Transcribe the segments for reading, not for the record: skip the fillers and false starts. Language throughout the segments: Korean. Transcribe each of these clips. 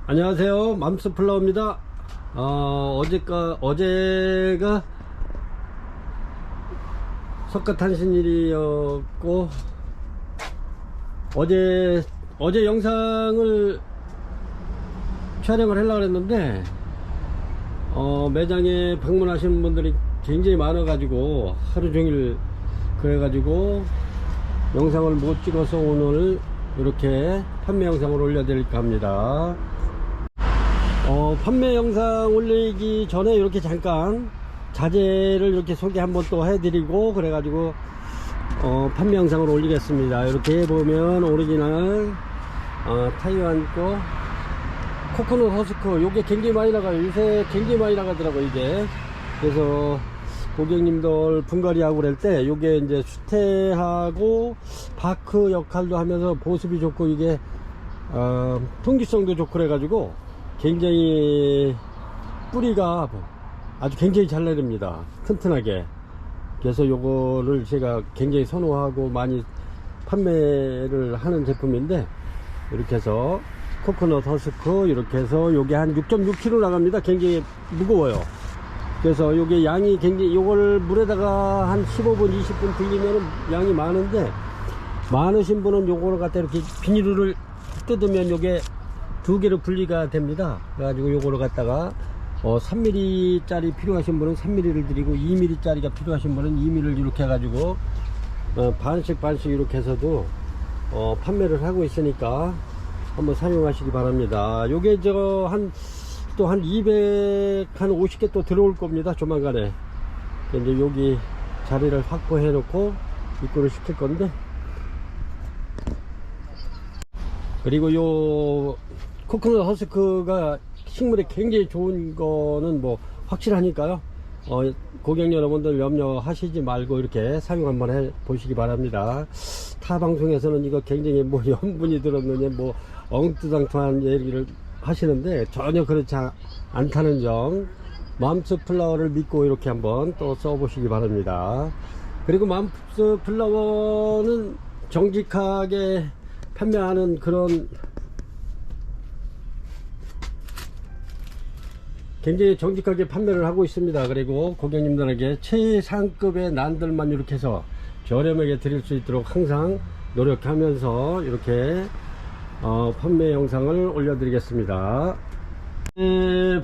안녕하세요, 맘스플라워입니다. 어제가 석가탄신일이었고, 어제 영상을 촬영을 하려고 했는데, 매장에 방문하시는 분들이 굉장히 많아가지고, 하루 종일 그래가지고, 영상을 못 찍어서 오늘 이렇게 판매 영상을 올려드릴까 합니다. 판매 영상 올리기 전에 이렇게 잠깐 자재를 이렇게 소개 한번 또 해드리고 그래가지고 판매 영상을 올리겠습니다. 이렇게 보면 오리지널 타이완 거 코코넛 허스크, 요게 굉장히 많이 나가요. 요새 굉장히 많이 나가더라고 이게. 그래서 고객님들 분갈이하고 그럴 때 요게 이제 수태하고 바크 역할도 하면서 보습이 좋고 이게 통기성도 좋고 그래가지고 굉장히 뿌리가 아주 굉장히 잘 내립니다. 튼튼하게. 그래서 요거를 제가 굉장히 선호하고 많이 판매를 하는 제품인데, 이렇게 해서 코코넛 허스크 이렇게 해서 요게 한 6.6kg 나갑니다. 굉장히 무거워요. 그래서 요게 양이 굉장히, 요걸 물에다가 한 15분 20분 불리면 양이 많은데, 많으신 분은 요거를 갖다 이렇게 비닐을 뜯으면 요게 2개로 분리가 됩니다. 그래가지고 요거를 갖다가 3mm 짜리 필요하신 분은 3mm를 드리고 2mm 짜리가 필요하신 분은 2mm를 이렇게 해가지고 반씩 이렇게 해서도 판매를 하고 있으니까 한번 사용하시기 바랍니다. 요게 또 한 250개 또 들어올 겁니다. 조만간에. 이제 여기 자리를 확보해 놓고 입고를 시킬 건데, 그리고 요 코코넛 허스크가 식물에 굉장히 좋은 거는 뭐 확실하니까요. 고객 여러분들 염려하시지 말고 이렇게 사용 한번 해 보시기 바랍니다. 타 방송에서는 이거 굉장히 뭐 염분이 들었느냐 뭐 엉뚱장통한 얘기를 하시는데 전혀 그렇지 않다는 점, 맘스플라워를 믿고 이렇게 한번 또 써보시기 바랍니다. 그리고 맘스플라워는 정직하게 판매하는 그런, 굉장히 정직하게 판매를 하고 있습니다. 그리고 고객님들에게 최상급의 난들만 이렇게 해서 저렴하게 드릴 수 있도록 항상 노력하면서 이렇게 판매 영상을 올려드리겠습니다.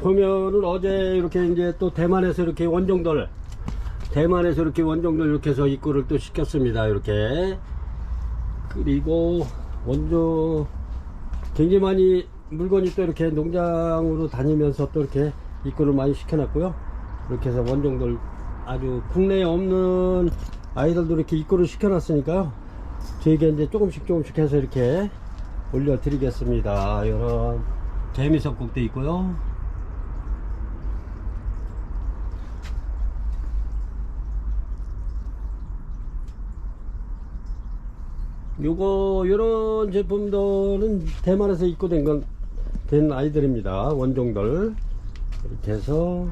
보면은 어제 이렇게 이제 또 대만에서 이렇게 원종들 이렇게 해서 입고를 또 시켰습니다. 이렇게. 그리고 원조 굉장히 많이 물건이 또 이렇게 농장으로 다니면서 또 이렇게 입고를 많이 시켜놨고요. 이렇게 해서 원종들 아주 국내에 없는 아이들도 이렇게 입고를 시켜놨으니까요. 저희가 이제 조금씩 해서 이렇게 올려드리겠습니다. 이런 개미석국도 있고요. 요런 제품들은 대만에서 입고된 아이들입니다. 원종들. 이렇게 해서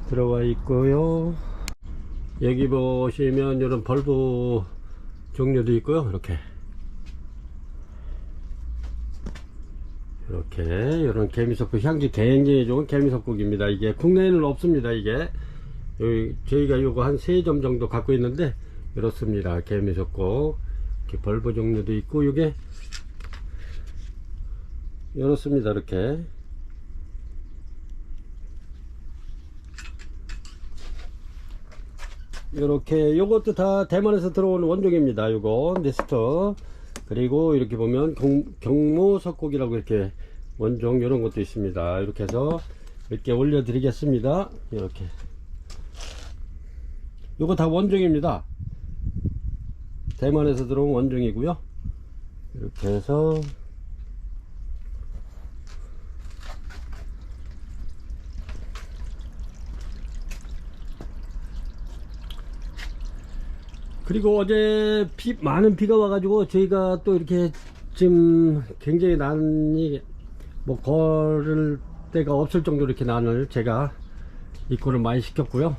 들어와 있고요. 여기 보시면 이런 벌브 종류도 있고요. 이렇게 이런 개미석국, 향기 굉장히 좋은 개미석국입니다. 이게 국내에는 없습니다. 이게 저희가 요거 한 3점 정도 갖고 있는데 이렇습니다. 개미석국. 이렇게 벌브 종류도 있고, 요게 이렇습니다. 이렇게 요것도 다 대만에서 들어온 원종입니다. 요거 네스터. 그리고 이렇게 보면 경모석국이라고 이렇게 원종 이런 것도 있습니다. 이렇게 해서 이렇게 올려 드리겠습니다. 이렇게 요거 다 원종입니다. 대만에서 들어온 원종이고요. 이렇게 해서 그리고 어제 많은 비가 와가지고 저희가 또 이렇게 지금 굉장히 난이 뭐 걸을 데가 없을 정도로 이렇게 난을 제가 입고를 많이 시켰고요.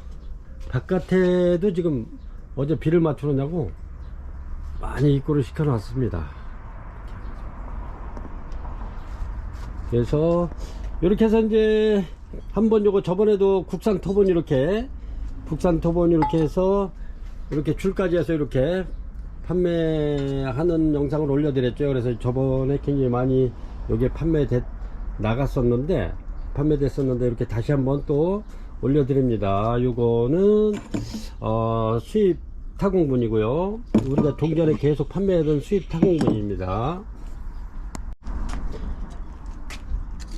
바깥에도 지금 어제 비를 맞추느냐고 많이 입고를 시켜 놨습니다. 그래서 이렇게 해서 이제 한번 요거 저번에도 국산 토본 이렇게 해서 이렇게 줄까지 해서 이렇게 판매하는 영상을 올려드렸죠. 그래서 저번에 굉장히 많이 여기에 판매됐었는데 이렇게 다시 한번 또 올려드립니다. 요거는 수입 타공분이고요. 우리가 동전에 계속 판매하던 수입 타공분입니다.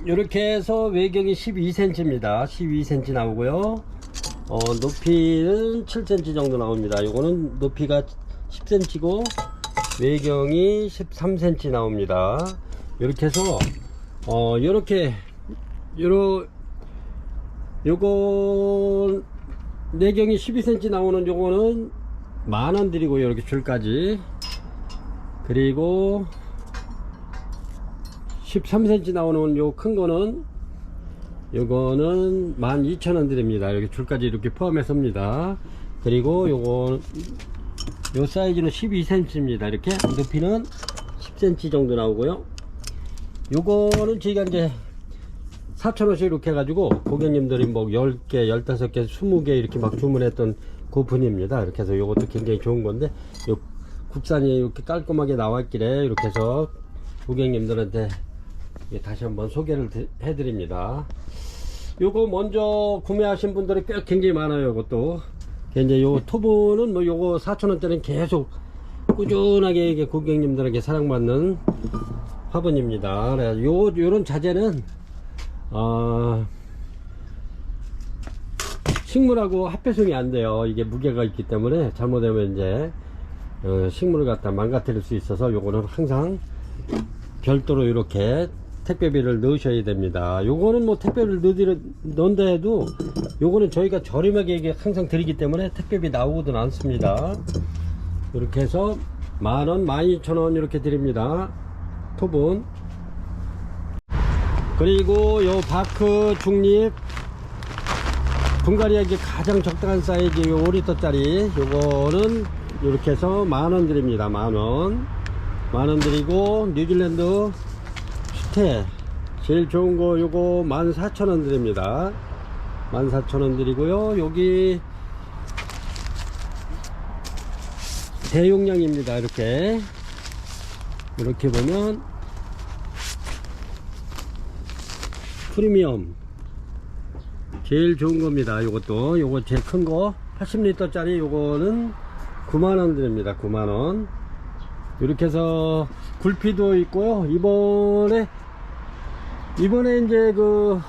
이렇게 해서 외경이 12cm입니다. 12cm 나오고요. 높이는 7cm 정도 나옵니다. 요거는 높이가 10cm고 외경이 13cm 나옵니다. 이렇게 해서 요거 내경이 12cm 나오는 요거는 만원 드리고요. 이렇게 줄까지. 그리고 13cm 나오는 요 큰 거는 요거는 12,000원 드립니다. 이렇게 줄까지 이렇게 포함해서입니다. 그리고 요 사이즈는 12cm입니다. 이렇게 높이는 10cm 정도 나오고요. 요거는 저희가 이제 4,000원씩 이렇게 해가지고 고객님들이 뭐 10개, 15개, 20개 이렇게 막 주문했던 고분입니다. 이렇게 해서 요것도 굉장히 좋은 건데, 요 국산이 이렇게 깔끔하게 나왔길래 이렇게 해서 고객님들한테 다시 한번 소개를 해드립니다. 요거 먼저 구매하신 분들이 꽤 굉장히 많아요. 요것도 이제 요 토보는 뭐 요거 4,000원짜리는 계속 꾸준하게 이게 고객님들에게 사랑받는 화분입니다. 요런 자재는 식물하고 합배송이 안 돼요. 이게 무게가 있기 때문에 잘못하면 이제 식물을 갖다 망가뜨릴 수 있어서 요거는 항상 별도로 이렇게 택배비를 넣으셔야 됩니다. 요거는 뭐 택배비를 넣는다 해도 요거는 저희가 저렴하게 이게 항상 드리기 때문에 택배비 나오거든 않습니다. 이렇게 해서 만원, 12,000원 이렇게 드립니다. 톱은. 그리고 요 바크 중립 분갈이하기 가장 적당한 사이즈 요 5리터짜리 요거는 이렇게 해서 만원 드립니다. 만원 드리고 뉴질랜드 수태 제일 좋은 거 요거 14,000원 드립니다. 14,000원 드리고요. 여기 대용량입니다. 이렇게 보면 프리미엄 제일 좋은 겁니다. 요것도 요거 제일 큰 거 80리터짜리 요거는 9만원 드립니다. 9만원. 이렇게 해서 굴피도 있고요. 이번에 이제 그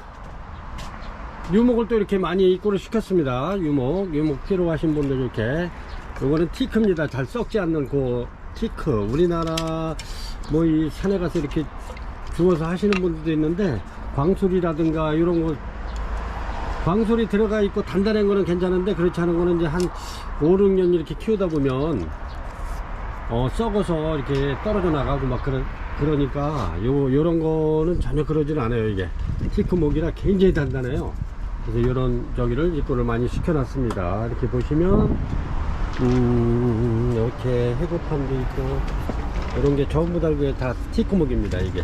유목을 또 이렇게 많이 입고를 시켰습니다. 유목 필요하신 분들 이렇게. 요거는 티크입니다. 잘 썩지 않는 그 티크. 우리나라 뭐 이 산에 가서 이렇게 주워서 하시는 분들도 있는데 광술이라든가 이런 거 광술이 들어가 있고 단단한 거는 괜찮은데 그렇지 않은 거는 이제 한 5, 6년 이렇게 키우다 보면 썩어서 이렇게 떨어져 나가고 막 그러니까 요런 거는 전혀 그러진 않아요. 이게 티크목이라 굉장히 단단해요. 그래서 요런 저기를 입고를 많이 시켜놨습니다. 이렇게 보시면 이렇게 해고판도 있고 이런 게 전부 다 티크목입니다. 이게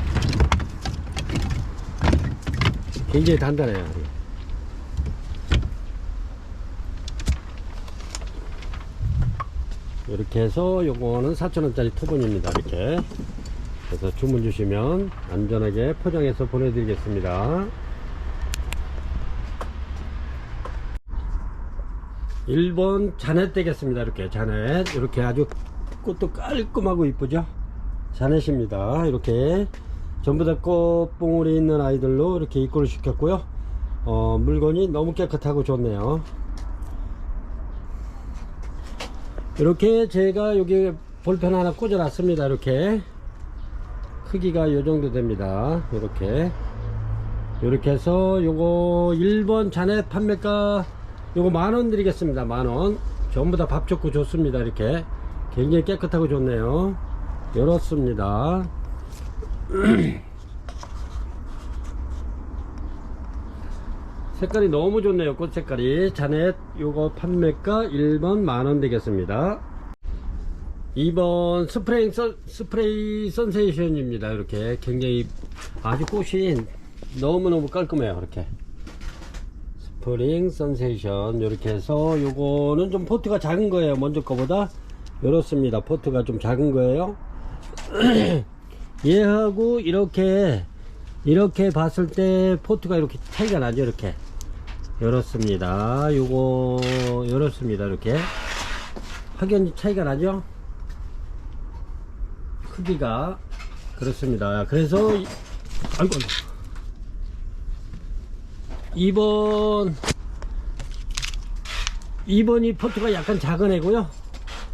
굉장히 단단해요. 이렇게 해서 요거는 4,000원짜리 토본입니다. 이렇게 그래서 주문 주시면 안전하게 포장해서 보내드리겠습니다. 1번 자넷 되겠습니다. 이렇게 자넷 이렇게 아주 꽃도 깔끔하고 이쁘죠. 자넷입니다. 이렇게 전부 다 꽃봉오리 있는 아이들로 이렇게 입고를 시켰고요. 물건이 너무 깨끗하고 좋네요. 이렇게 제가 여기 볼펜 하나 꽂아 놨습니다. 이렇게 크기가 요 정도 됩니다. 이렇게 해서 요거 1번 자넷 판매가 요거 만원 드리겠습니다. 만원. 전부 다 밥 좋고 좋습니다. 이렇게 굉장히 깨끗하고 좋네요. 이렇습니다. 색깔이 너무 좋네요. 꽃 색깔이. 자넷 요거 판매가 1번 만원 되겠습니다. 2번 스프레이 선세이션입니다. 이렇게 굉장히 아주 꽃이 너무너무 깔끔해요. 이렇게 스프링 선세이션 이렇게 해서 요거는 좀 포트가 작은 거예요. 먼저 거보다. 이렇습니다. 포트가 좀 작은 거예요. 얘하고 이렇게 봤을 때 포트가 이렇게 차이가 나죠. 이렇게 이렇습니다. 요거 이렇습니다. 이렇게 확연히 차이가 나죠. 크기가 그렇습니다. 그래서 아이고 2번이 포트가 약간 작은 애고요.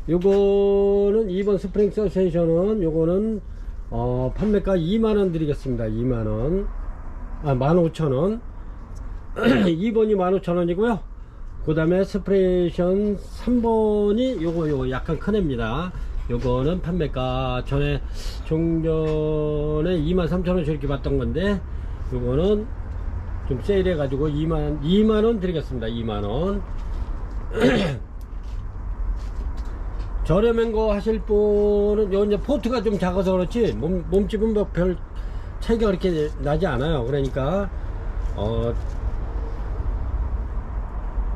요거는 2번 스프링 서세이션은 요거는 판매가 2만원 드리겠습니다. 2만원 15,000원 2번이 15,000원이고요 그 다음에 스프레이션 3번이 요거 약간 큰 애입니다. 요거는 판매가 전에 종전에 23,000원 이렇게 받던 건데 요거는 좀 세일해 가지고 2만원 드리겠습니다. 2만원 저렴한 거 하실 분은 요 이제 포트가 좀 작아서 그렇지 몸집은 뭐 별 차이가 그렇게 나지 않아요. 그러니까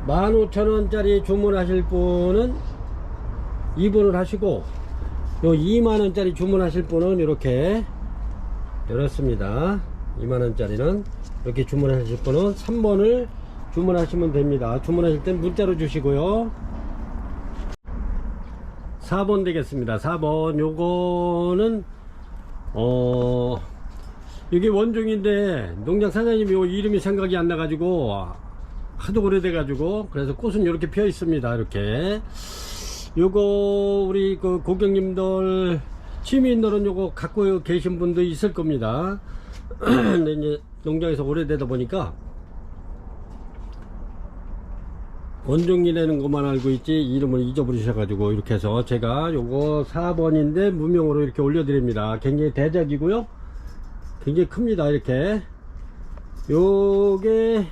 15,000원짜리 주문하실 분은 2번을 하시고 요 2만원짜리 주문하실 분은 이렇게 이렇습니다. 2만원짜리는 이렇게 주문하실 분은 3번을 주문하시면 됩니다. 주문하실 땐 문자로 주시고요. 4번 되겠습니다. 4번 요거는 이게 원종인데 농장 사장님이 요 이름이 생각이 안 나가지고 하도 오래돼 가지고 그래서 꽃은 이렇게 피어 있습니다. 이렇게 요거 우리 그 고객님들 시민들은 요거 갖고 계신 분도 있을 겁니다. 근데 이제 농장에서 오래되다 보니까 원종이라는 것만 알고 있지 이름을 잊어버리셔가지고 이렇게 해서 제가 요거 4번인데 무명으로 이렇게 올려드립니다. 굉장히 대작이고요. 굉장히 큽니다. 이렇게 요게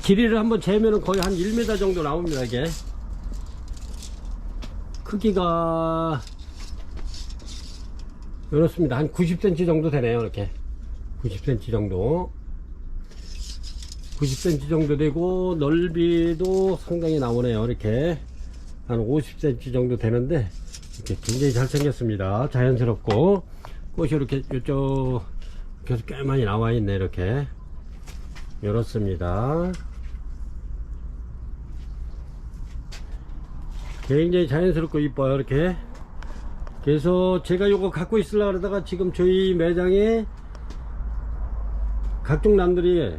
길이를 한번 재면은 거의 한 1m 정도 나옵니다. 이게 크기가 이렇습니다. 한 90cm 정도 되네요. 이렇게 90cm 정도 90cm 정도 되고 넓이도 상당히 나오네요. 이렇게 한 50cm 정도 되는데 이렇게 굉장히 잘 생겼습니다. 자연스럽고 꽃이 이렇게 이쪽 계속 꽤 많이 나와 있네. 이렇게 이렇습니다. 굉장히 자연스럽고 이뻐요. 이렇게 그래서 제가 요거 갖고 있으려고 그러다가 지금 저희 매장에 각종 남들이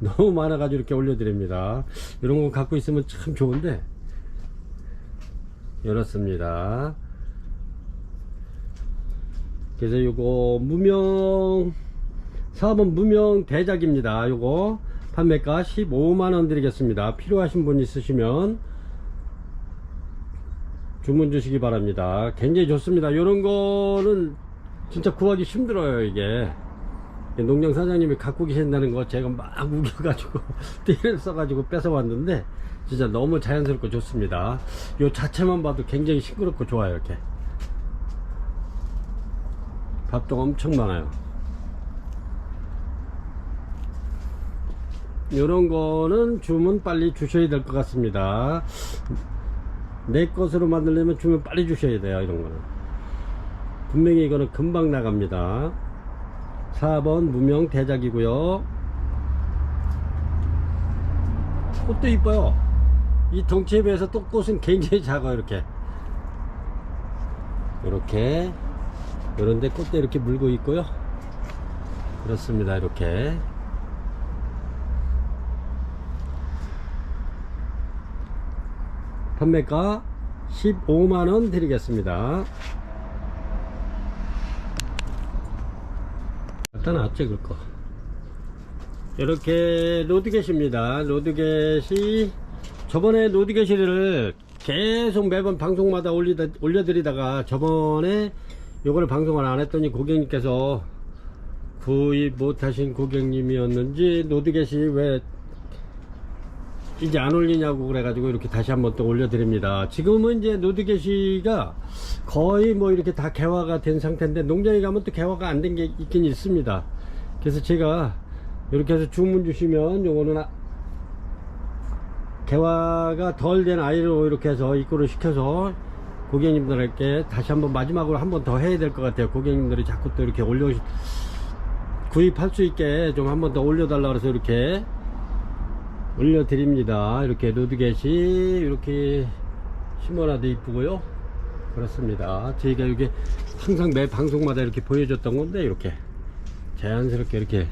너무 많아가지고 이렇게 올려드립니다. 이런 거 갖고 있으면 참 좋은데 이렇습니다. 그래서 요거 무명 4번 무명 대작입니다. 요거 판매가 15만원 드리겠습니다. 필요하신 분 있으시면 주문 주시기 바랍니다. 굉장히 좋습니다. 요런 거는 진짜 구하기 힘들어요. 이게 농장 사장님이 갖고 계신다는 거 제가 막 우겨가지고 띠를 써가지고 뺏어왔는데 진짜 너무 자연스럽고 좋습니다. 요 자체만 봐도 굉장히 싱그럽고 좋아요. 이렇게 밥도 엄청 많아요. 요런 거는 주문 빨리 주셔야 될 것 같습니다. 내 것으로 만들려면 주문 빨리 주셔야 돼요. 이런 거는 분명히 이거는 금방 나갑니다. 4번 무명 대작이고요. 꽃도 이뻐요. 이 덩치에 비해서 또 꽃은 굉장히 작아요. 이렇게 요런데 꽃도 이렇게 물고 있고요. 그렇습니다. 이렇게 판매가 15만원 드리겠습니다. 갖다 놨죠. 그거 이렇게 로드겟입니다. 로드겟이 저번에 로드겟을 계속 매번 방송마다 올려드리다가 저번에 요거를 방송을 안 했더니 고객님께서 구입 못하신 고객님이었는지 로드겟이 왜 이제 안 올리냐고 그래가지고 이렇게 다시 한번 또 올려드립니다. 지금은 이제 노드게시가 거의 뭐 이렇게 다 개화가 된 상태인데 농장에 가면 또 개화가 안 된 게 있긴 있습니다. 그래서 제가 이렇게 해서 주문 주시면 요거는 개화가 덜 된 아이로 이렇게 해서 입고를 시켜서 고객님들에게 다시 한번 마지막으로 한 번 더 해야 될 것 같아요. 고객님들이 자꾸 또 이렇게 구입할 수 있게 좀 한 번 더 올려달라 그래서 이렇게 올려드립니다. 이렇게 로드겟이 이렇게 심어놔도 이쁘고요. 그렇습니다. 저희가 이게 항상 매 방송마다 이렇게 보여줬던 건데 이렇게 자연스럽게 이렇게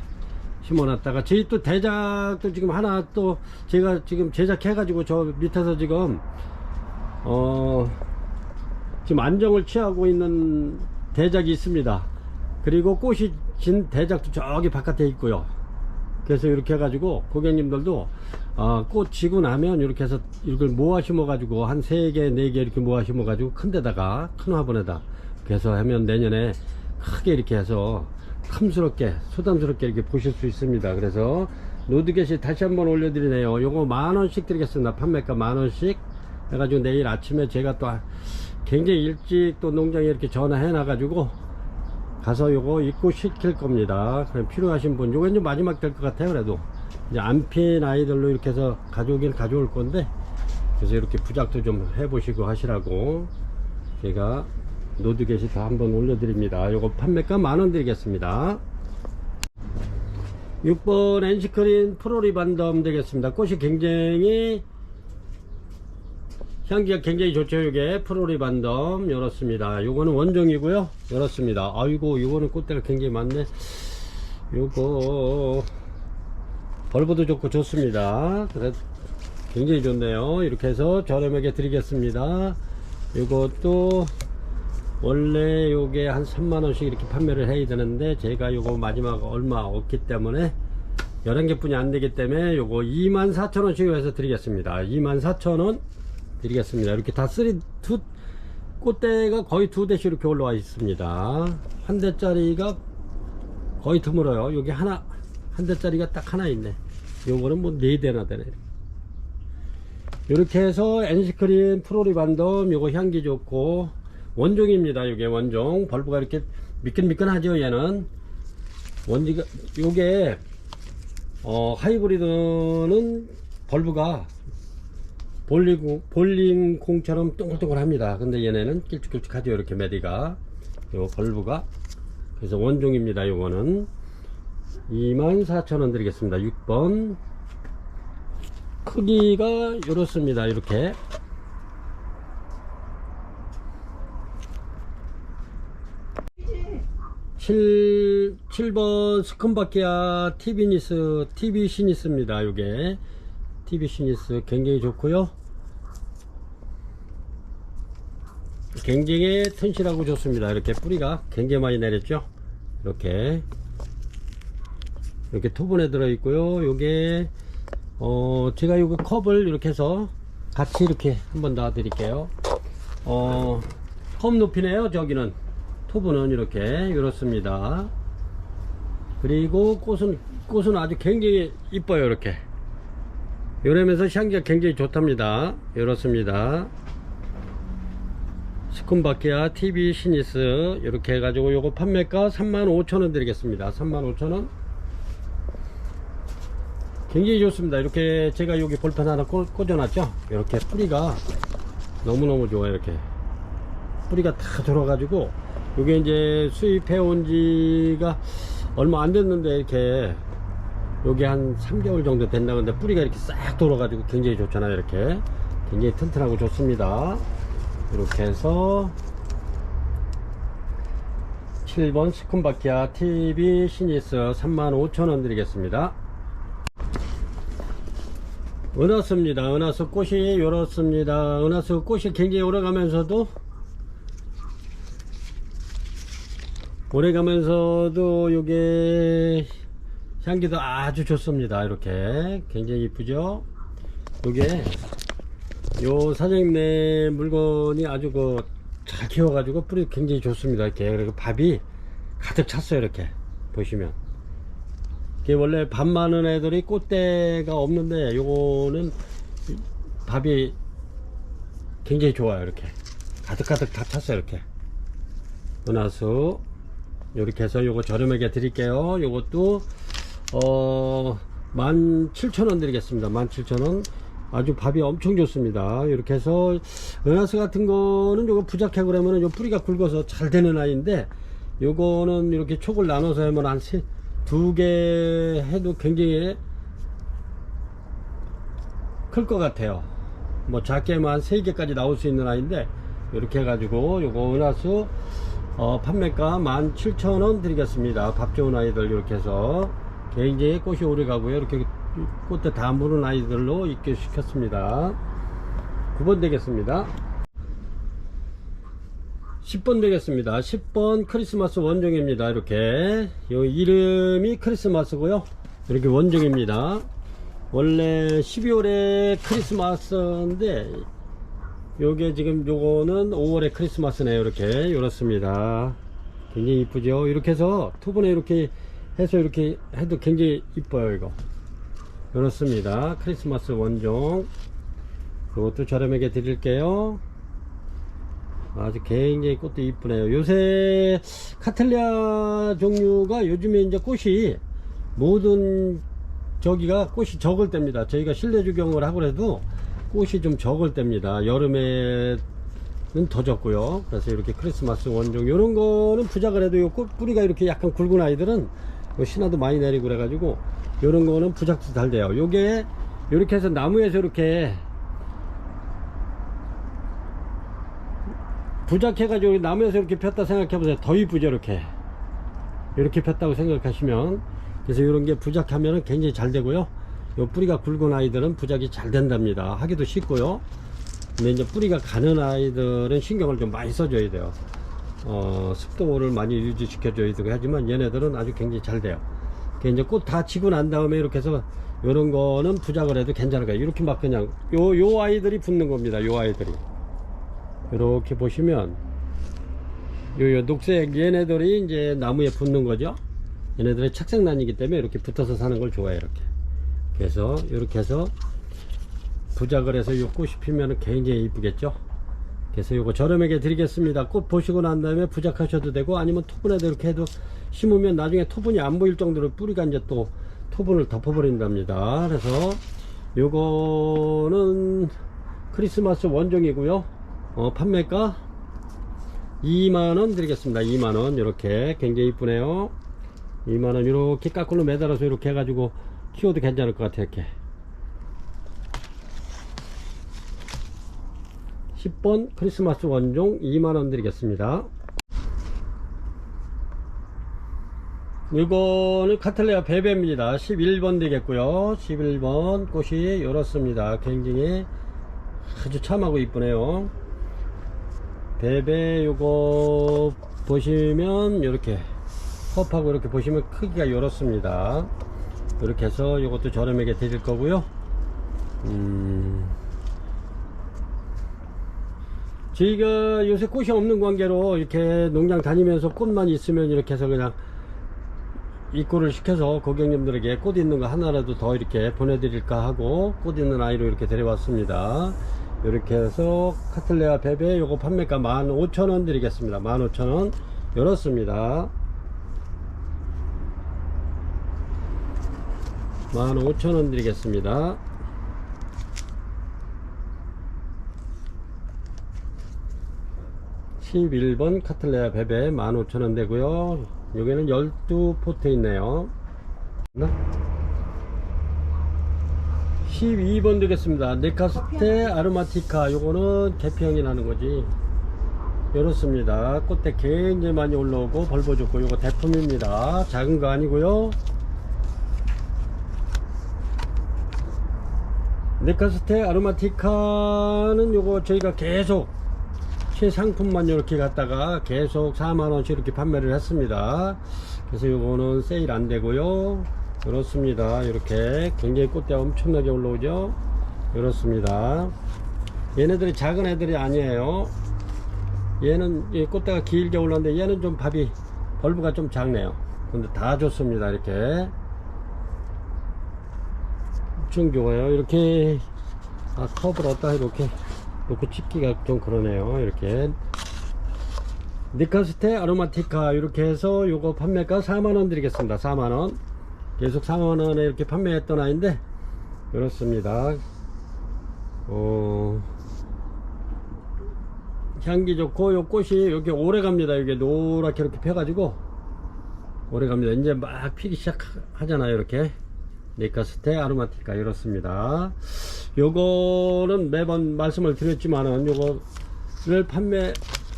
심어놨다가 저희 또 대작도 지금 하나 또 제가 지금 제작해 가지고 저 밑에서 지금 지금 안정을 취하고 있는 대작이 있습니다. 그리고 꽃이 진 대작도 저기 바깥에 있고요. 그래서 이렇게 해가지고 고객님들도 꽃 지고 나면 이렇게 해서 이걸 모아 심어 가지고 한 3개 4개 이렇게 모아 심어 가지고 큰 데다가 큰 화분에다 그래서 하면 내년에 크게 이렇게 해서 탐스럽게 소담스럽게 이렇게 보실 수 있습니다. 그래서 로드겟이 다시 한번 올려드리네요. 요거 10,000원씩 드리겠습니다. 판매가 10,000원씩 해가지고 내일 아침에 제가 또 굉장히 일찍 또 농장에 이렇게 전화해 놔가지고 가서 요거 입고 시킬 겁니다. 그럼 필요하신 분 요거 이제 마지막 될 것 같아요. 그래도 이제 안 핀 아이들로 이렇게 해서 가져오긴 가져올 건데 그래서 이렇게 부작도 좀 해보시고 하시라고 제가 로드겟이 다 한번 올려드립니다. 요거 판매가 10,000원 드리겠습니다. 6번 엔시크린 프로리반덤 되겠습니다. 꽃이 굉장히 향기가 굉장히 좋죠. 이게 프로리반덤 열었습니다. 요거는 원종이고요. 열었습니다. 아이고 요거는 꽃대가 굉장히 많네. 요거 벌브도 좋고 좋습니다. 그래 굉장히 좋네요. 이렇게 해서 저렴하게 드리겠습니다. 요것도 원래 요게 한 3만원씩 이렇게 판매를 해야 되는데 제가 요거 마지막 얼마 없기 때문에 11개 뿐이 안 되기 때문에 요거 24,000원씩 해서 드리겠습니다. 24,000원 드리겠습니다. 이렇게 다 꽃대가 거의 2대씩 이렇게 올라와 있습니다. 한 대짜리가 거의 드물어요. 여기 한 대짜리가 딱 하나 있네. 요거는 뭐 4대나 되네. 이렇게 해서 엔시크린 프로리반덤 요거 향기 좋고 원종입니다. 요게 원종 벌브가 이렇게 미끈미끈하죠. 얘는 원지가 요게 하이브리드는 벌브가 볼링콩처럼 동글동글합니다. 근데 얘네는 길쭉길쭉하죠. 이렇게 메디가 요 벌브가 그래서 원종입니다. 요거는 24,000원 드리겠습니다. 6번 크기가 이렇습니다. 이렇게 7번 스콘바키아 TV 시니스입니다. 요게 TV 시니스 굉장히 좋고요. 굉장히 튼실하고 좋습니다. 이렇게 뿌리가 굉장히 많이 내렸죠. 이렇게 토분에 들어 있고요. 요게 제가 요거 컵을 이렇게 해서 같이 이렇게 한번 놔 드릴게요. 컵 높이네요. 저기는 토분은 이렇습니다. 그리고 꽃은 아주 굉장히 이뻐요. 이렇게 이러면서 향기가 굉장히 좋답니다. 이렇습니다. 스콘바키아 TV 시니스 이렇게 해가지고 요거 판매가 35,000원 드리겠습니다. 35,000원 굉장히 좋습니다. 이렇게 제가 여기 볼펜 하나 꽂아놨죠. 이렇게 뿌리가 너무너무 좋아요. 이렇게 뿌리가 다 돌아가지고 요게 이제 수입해 온 지가 얼마 안 됐는데 이렇게 요게 한 3개월 정도 된다. 근데 뿌리가 이렇게 싹 돌아가지고 굉장히 좋잖아요. 이렇게 굉장히 튼튼하고 좋습니다. 이렇게 해서 7번 스콘바키아 TV 시니스 35,000원 드리겠습니다. 은하수입니다. 은하수 꽃이 요렇습니다. 은하수 꽃이 굉장히 오래가면서도 요게 향기도 아주 좋습니다. 이렇게 굉장히 이쁘죠. 요게 요 사장님네 물건이 아주 잘 키워가지고 뿌리 굉장히 좋습니다. 이렇게 그리고 밥이 가득 찼어요. 이렇게 보시면 이게 원래 밥 많은 애들이 꽃대가 없는데 요거는 밥이 굉장히 좋아요. 이렇게 가득가득 다 찼어요. 이렇게 은하수 이렇게 해서 요거 저렴하게 드릴게요. 요것도 17,000원 드리겠습니다. 17,000원. 아주 밥이 엄청 좋습니다. 이렇게 해서 은하수 같은 거는 요거 부작해 그러면은 요 뿌리가 굵어서 잘 되는 아이인데, 요거는 이렇게 촉을 나눠서 하면 한 2개 해도 굉장히 클 것 같아요. 뭐 작게 하면 한 3개까지 나올 수 있는 아이인데, 이렇게 해가지고 요거 은하수 판매가 17,000원 드리겠습니다. 밥 좋은 아이들 이렇게 해서 굉장히 꽃이 오래 가고요. 이렇게 꽃대 다 무는 아이들로 입게 시켰습니다. 9번 되겠습니다. 10번 되겠습니다. 10번 크리스마스 원종입니다. 이렇게 요 이름이 크리스마스고요. 이렇게 원종입니다. 원래 12월에 크리스마스인데 요게 지금 요거는 5월에 크리스마스네요. 이렇게 요렇습니다. 굉장히 이쁘죠. 이렇게 해서 투분에 이렇게 해서 이렇게 해도 굉장히 이뻐요. 이거 요렇습니다. 크리스마스 원종. 이것도 저렴하게 드릴게요. 아주 굉장히 꽃도 이쁘네요. 요새 카틀리아 종류가 요즘에 이제 꽃이 모든 저기가 꽃이 적을 때입니다. 저희가 실내 주경을 하고 그래도 꽃이 좀 적을 때입니다. 여름에는 더 적고요. 그래서 이렇게 크리스마스 원종 요런 거는 부작을 해도 요 꽃 뿌리가 이렇게 약간 굵은 아이들은 신화도 많이 내리고 그래가지고 요런 거는 부작도 잘 돼요. 요게 이렇게 해서 나무에서 이렇게 부작해가지고 나무에서 이렇게 폈다 생각해보세요. 더 이쁘죠. 이렇게 폈다고 생각하시면. 그래서 이런 게 부작하면은 굉장히 잘 되고요. 요 뿌리가 굵은 아이들은 부작이 잘 된답니다. 하기도 쉽고요. 근데 이제 뿌리가 가는 아이들은 신경을 좀 많이 써줘야 돼요. 습도를 많이 유지시켜줘야 되고 하지만 얘네들은 아주 굉장히 잘 돼요. 이제 꽃 다 지고 난 다음에 이렇게 해서 요런 거는 부작을 해도 괜찮을 거예요. 이렇게 막 그냥 요 아이들이 붙는 겁니다. 요 아이들이 이렇게 보시면 요 녹색 얘네들이 이제 나무에 붙는 거죠. 얘네들의 착색란이기 때문에 이렇게 붙어서 사는 걸 좋아해요. 그래서 이렇게 해서 부작을 해서 요 꽃이 피면은 굉장히 이쁘겠죠. 그래서 요거 저렴하게 드리겠습니다. 꽃 보시고 난 다음에 부작하셔도 되고, 아니면 토분에도 이렇게 해도 심으면 나중에 토분이 안 보일 정도로 뿌리가 이제 또 토분을 덮어버린답니다. 그래서 요거는 크리스마스 원종이고요. 판매가 2만원 드리겠습니다. 2만원. 이렇게 굉장히 이쁘네요. 2만원. 이렇게 까꿀로 매달아서 이렇게 해가지고 키워도 괜찮을 것 같아요. 이렇게 10번 크리스마스 원종 2만원 드리겠습니다. 이거는 카틀레아 베베입니다. 11번 되겠고요. 11번 꽃이 이렇습니다. 굉장히 아주 참하고 이쁘네요. 베베 요거 보시면 이렇게 컵하고 이렇게 보시면 크기가 이렇습니다. 이렇게 해서 이것도 저렴하게 드릴 거고요. 저희가 요새 꽃이 없는 관계로 이렇게 농장 다니면서 꽃만 있으면 이렇게 해서 그냥 입고를 시켜서 고객님들에게 꽃 있는 거 하나라도 더 이렇게 보내드릴까 하고 꽃 있는 아이로 이렇게 데려왔습니다. 이렇게 해서 카틀레아 베베 요거 판매가 15,000원 드리겠습니다. 15,000원 열었습니다. 15,000원 드리겠습니다. 11번 카틀레아 베베 15,000원 되고요. 여기는 12포트 있네요. 12번 되겠습니다. 네카스테 아로마티카. 요거는 계피향이 나는 거지. 이렇습니다. 꽃대 굉장히 많이 올라오고 벌보 좋고, 요거 대품입니다. 작은 거 아니고요. 네카스테 아로마티카는 요거 저희가 계속 최상품만 이렇게 갖다가 계속 4만원씩 이렇게 판매를 했습니다. 그래서 요거는 세일 안 되고요. 이렇습니다. 이렇게 굉장히 꽃대가 엄청나게 올라오죠. 이렇습니다. 얘네들이 작은 애들이 아니에요. 얘는 꽃대가 길게 올라오는데 얘는 좀 밥이 벌브가 좀 작네요. 근데 다 좋습니다. 이렇게 엄청 좋아요. 이렇게 컵을 어디다 이렇게 놓고 찍기가 좀 그러네요. 이렇게 니카스테 아로마티카 이렇게 해서 요거 판매가 4만원 드리겠습니다. 4만원. 계속 4만원에 이렇게 판매했던 아이인데 그렇습니다. 향기 좋고 요 꽃이 이렇게 오래 갑니다. 이게 노랗게 이렇게 펴가지고 오래 갑니다. 이제 막 피기 시작하잖아요. 이렇게 니카스테 아로마티카 이렇습니다. 요거는 매번 말씀을 드렸지만은 요거를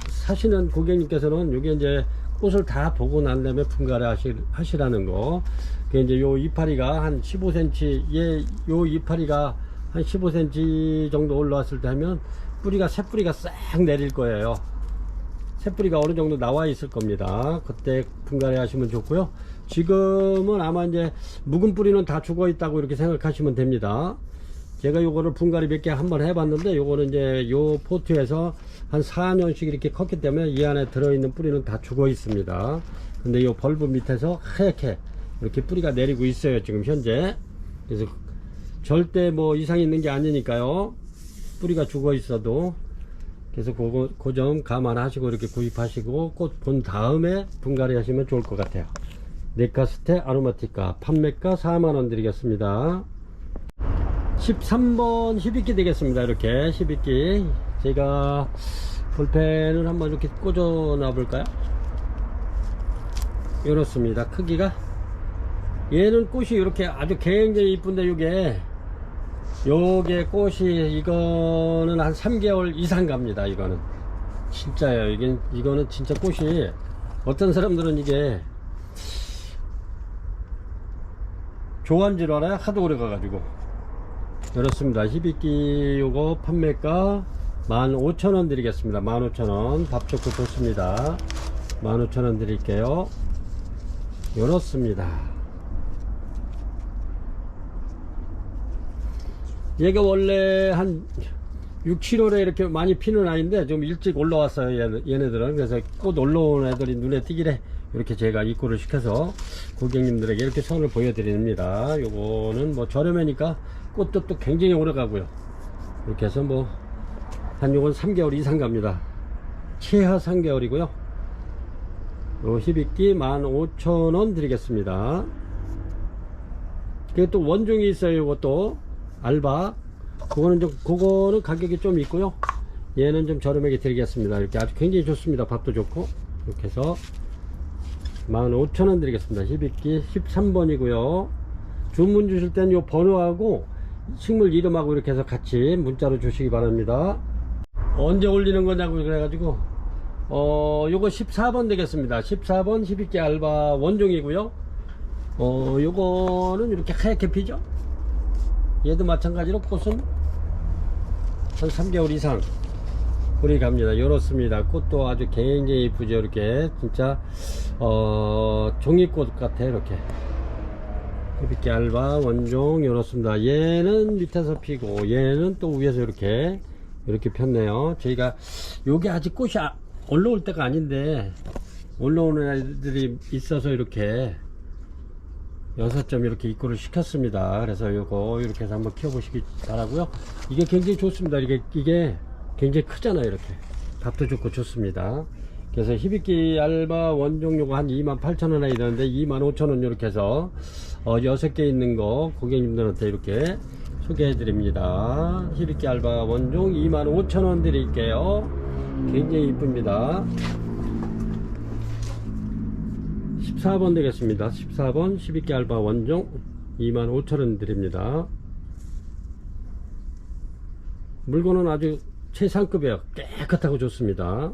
사시는 고객님께서는 요게 이제 꽃을 다 보고 난 다음에 분갈이 하시라는 거. 그 이제 요 이파리가 한 15cm, 요 이파리가 한 15cm 정도 올라왔을 때 하면 새뿌리가 싹 내릴 거예요. 새뿌리가 어느 정도 나와 있을 겁니다. 그때 분갈이 하시면 좋고요. 지금은 아마 이제 묵은 뿌리는 다 죽어 있다고 이렇게 생각하시면 됩니다. 제가 요거를 분갈이 몇 개 한번 해봤는데 요거는 이제 요 포트에서 한 4년씩 이렇게 컸기 때문에 이 안에 들어있는 뿌리는 다 죽어 있습니다. 근데 요 벌브 밑에서 하얗게 이렇게 뿌리가 내리고 있어요. 지금 현재. 그래서 절대 뭐 이상이 있는 게 아니니까요. 뿌리가 죽어 있어도 그래서 그 점 감안하시고 이렇게 구입하시고 꽃 본 다음에 분갈이 하시면 좋을 것 같아요. 니카스테 아로마티카 판매가 4만원 드리겠습니다. 13번 히비키 되겠습니다. 이렇게 히비키 제가 볼펜을 한번 이렇게 꽂아 놔 볼까요? 이렇습니다. 크기가 얘는 꽃이 이렇게 아주 굉장히 이쁜데 요게 꽃이 이거는 한 3개월 이상 갑니다. 이거는 진짜예요. 이거는 진짜 꽃이 어떤 사람들은 이게 좋아한 줄 알아요. 하도 오래 가가지고. 그렇습니다. 히비키 요거 판매가 15,000원 드리겠습니다. 15,000원. 밥 좋고 좋습니다. 15,000원 드릴게요. 요렇습니다. 얘가 원래 한 6, 7월에 이렇게 많이 피는 아이인데 좀 일찍 올라왔어요. 얘네들은. 그래서 꽃 올라온 애들이 눈에 띄기래 이렇게 제가 입고를 시켜서 고객님들에게 이렇게 선을 보여드립니다. 요거는 뭐 저렴하니까 꽃도 또 굉장히 오래 가고요. 이렇게 해서 뭐 한 요건 3개월 이상 갑니다. 최하 3개월이고요. 요 히비키 15,000원 드리겠습니다. 그리고 또 원종이 있어요. 요것도 알바. 그거는 가격이 좀 있고요. 얘는 좀 저렴하게 드리겠습니다. 이렇게 아주 굉장히 좋습니다. 밥도 좋고. 이렇게 해서 15,000원 드리겠습니다. 히비키 13번이고요. 주문 주실 때는 요 번호하고 식물 이름하고 이렇게 해서 같이 문자로 주시기 바랍니다. 언제 올리는 거냐고 그래가지고 요거 14번 되겠습니다. 14번 히비키 알바 원종이고요. 요거는 이렇게 하얗게 피죠. 얘도 마찬가지로 꽃은 한 3개월 이상 뿌리 갑니다. 요렇습니다. 꽃도 아주 굉장히 이쁘죠. 이렇게 진짜 종이꽃 같아. 이렇게 히비키 알바 원종 요렇습니다. 얘는 밑에서 피고 얘는 또 위에서 이렇게 폈네요. 저희가 요게 아직 꽃이 올라올 때가 아닌데 올라오는 애들이 있어서 이렇게 6점 이렇게 입고를 시켰습니다. 그래서 요거 이렇게 해서 한번 키워보시기 바라고요. 이게 굉장히 좋습니다. 이게 굉장히 크잖아요. 이렇게 밥도 좋고 좋습니다. 그래서 히비키 알바 원종 요거 한 28,000원에 이러는데 25,000원 이렇게 해서 6개 있는 거 고객님들한테 이렇게 소개해 드립니다. 히비키 알바 원종 25,000원 드릴게요. 굉장히 이쁩니다. 14번 되겠습니다. 14번 히비키 알바 원종 25,000원 드립니다. 물건은 아주 최상급이에요. 깨끗하고 좋습니다.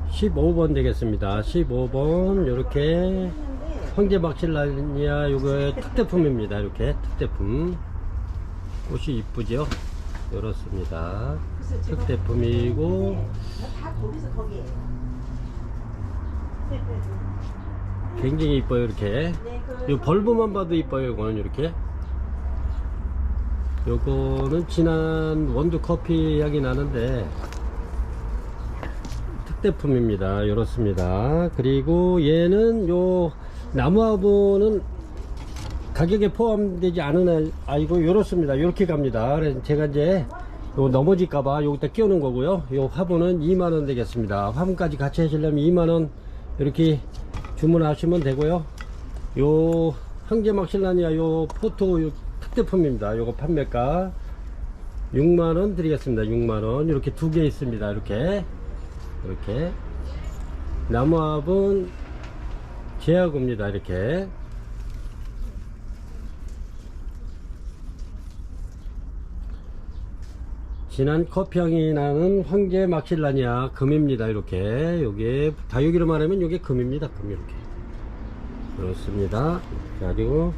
15번 되겠습니다. 15번 요렇게 황제박실라니아 요거의 특대품입니다. 이렇게 특대품 꽃이 이쁘죠. 요렇습니다. 특대품이고 굉장히 이뻐요. 이렇게 요 벌브만 봐도 이뻐요. 이거는 이렇게 요거는 진한 원두 커피 향이 나는데 특대품입니다. 요렇습니다. 그리고 얘는 요 나무화분은 가격에 포함되지 않은 아이고 요렇습니다. 요렇게 갑니다. 그래서 제가 이제 요 넘어질까봐 여기다 끼우는 거고요. 요 화분은 2만원 되겠습니다. 화분까지 같이 하시려면 2만원 이렇게 주문하시면 되고요. 요 황제막실라니아 요 포토 요 특대품입니다. 요거 판매가 6만원 드리겠습니다. 6만원. 이렇게 두 개 있습니다. 이렇게 나무합은 제하고입니다. 이렇게 진한 커피향이 나는 황제 막실라니아 금입니다. 이렇게 요게 다육이로 말하면 요게 금입니다. 금. 이렇게 그렇습니다. 자, 그리고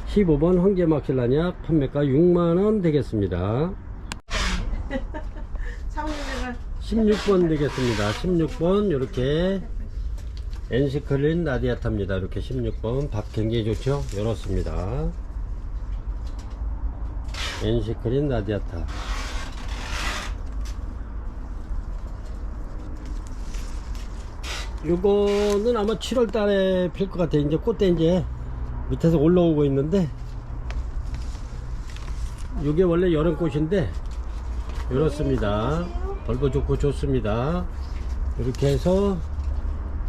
15번 황제 막실라니아 판매가 6만원 되겠습니다. 16번 되겠습니다. 16번 요렇게 엔시클린 라디아타입니다. 이렇게 16번 밥 굉장히 좋죠. 이렇습니다. 엔시클린 라디아타. 요거는 아마 7월 달에 필 것 같아요. 이제 꽃대 이제 밑에서 올라오고 있는데, 요게 원래 여름꽃인데 이렇습니다. 벌도 좋고 좋습니다. 이렇게 해서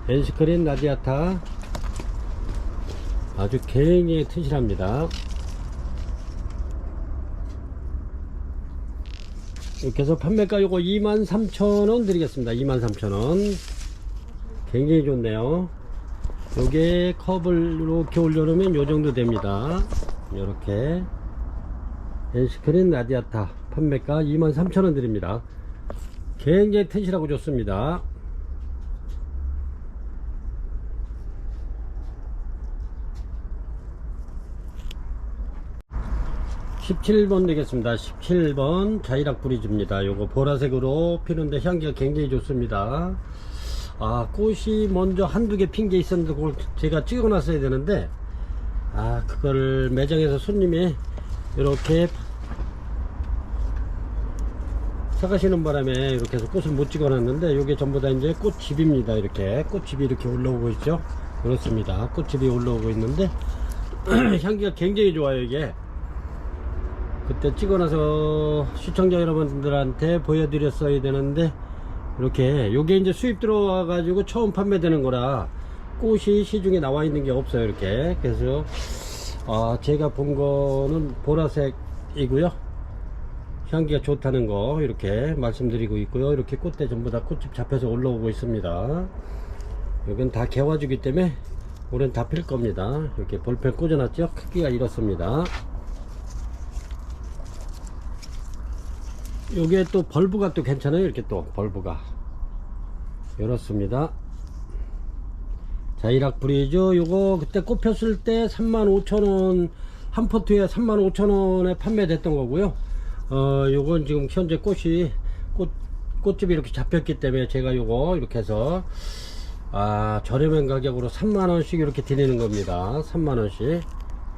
엔시크린 라디아타 아주 굉장히 튼실합니다. 이렇게 해서 판매가 요거 23,000원 드리겠습니다. 23,000원. 굉장히 좋네요. 요게 컵을 이렇게 올려놓으면 요 정도 됩니다. 요렇게 엔시크린 라디아타 판매가 23,000원 드립니다. 굉장히 튼실하고 좋습니다. (17번) 되겠습니다. 17번 자이락 브리즈입니다. 요거 보라색으로 피는데 향기가 굉장히 좋습니다. 아, 꽃이 먼저 한두 개 핀 게 있었는데 그걸 제가 찍어 놨어야 되는데, 아, 그거를 매장에서 손님이 이렇게 사가시는 바람에 이렇게 해서 꽃을 못 찍어 놨는데, 요게 전부 다 이제 꽃집입니다. 이렇게 꽃집이 이렇게 올라오고 있죠. 그렇습니다. 꽃집이 올라오고 있는데 향기가 굉장히 좋아요. 이게 그때 찍어놔서 시청자 여러분들한테 보여드렸어야 되는데, 이렇게 요게 이제 수입 들어와 가지고 처음 판매되는 거라 꽃이 시중에 나와 있는 게 없어요. 이렇게. 그래서 제가 본 거는 보라색이고요, 향기가 좋다는 거 이렇게 말씀드리고 있고요. 이렇게 꽃대 전부 다 꽃집 잡혀서 올라오고 있습니다. 여긴 다 개화주기 때문에 올해는 다 필 겁니다. 이렇게 볼펜 꽂아놨죠. 크기가 이렇습니다. 요게 또 벌브가 또 괜찮아요. 이렇게 또 벌브가 이렇습니다. 자이락 브리즈 요거 그때 꽃 폈을 때 35,000원, 한 포트에 35,000원에 판매됐던 거고요. 요건 지금 현재 꽃집이 이렇게 잡혔기 때문에 제가 요거 이렇게 해서 저렴한 가격으로 3만원씩 이렇게 드리는 겁니다. 3만원씩.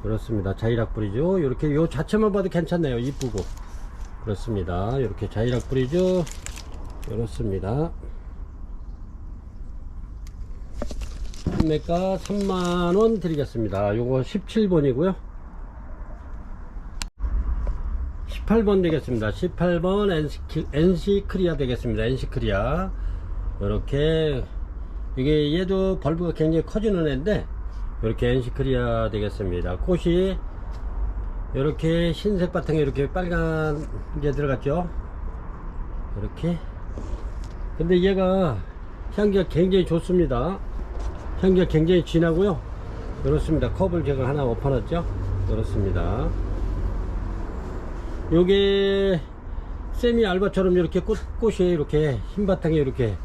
그렇습니다. 자이락 브리즈 이렇게 요 자체만 봐도 괜찮네요. 이쁘고 그렇습니다. 이렇게 자이락 브리즈 이렇습니다. 판매가 3만원 드리겠습니다. 요거 17번이고요 18번 되겠습니다. 18번 엔시크리아 되겠습니다. 엔시크리아 이렇게, 이게 얘도 벌브가 굉장히 커지는 애인데 이렇게 엔시크리아 되겠습니다. 꽃이 이렇게 흰색 바탕에 이렇게 빨간 게 들어갔죠. 이렇게. 근데 얘가 향기가 굉장히 좋습니다. 향기가 굉장히 진하고요. 그렇습니다. 컵을 제가 하나 엎어놨죠. 그렇습니다. 요게 세미 알바처럼 이렇게 꽃이 이렇게 흰 바탕에 이렇게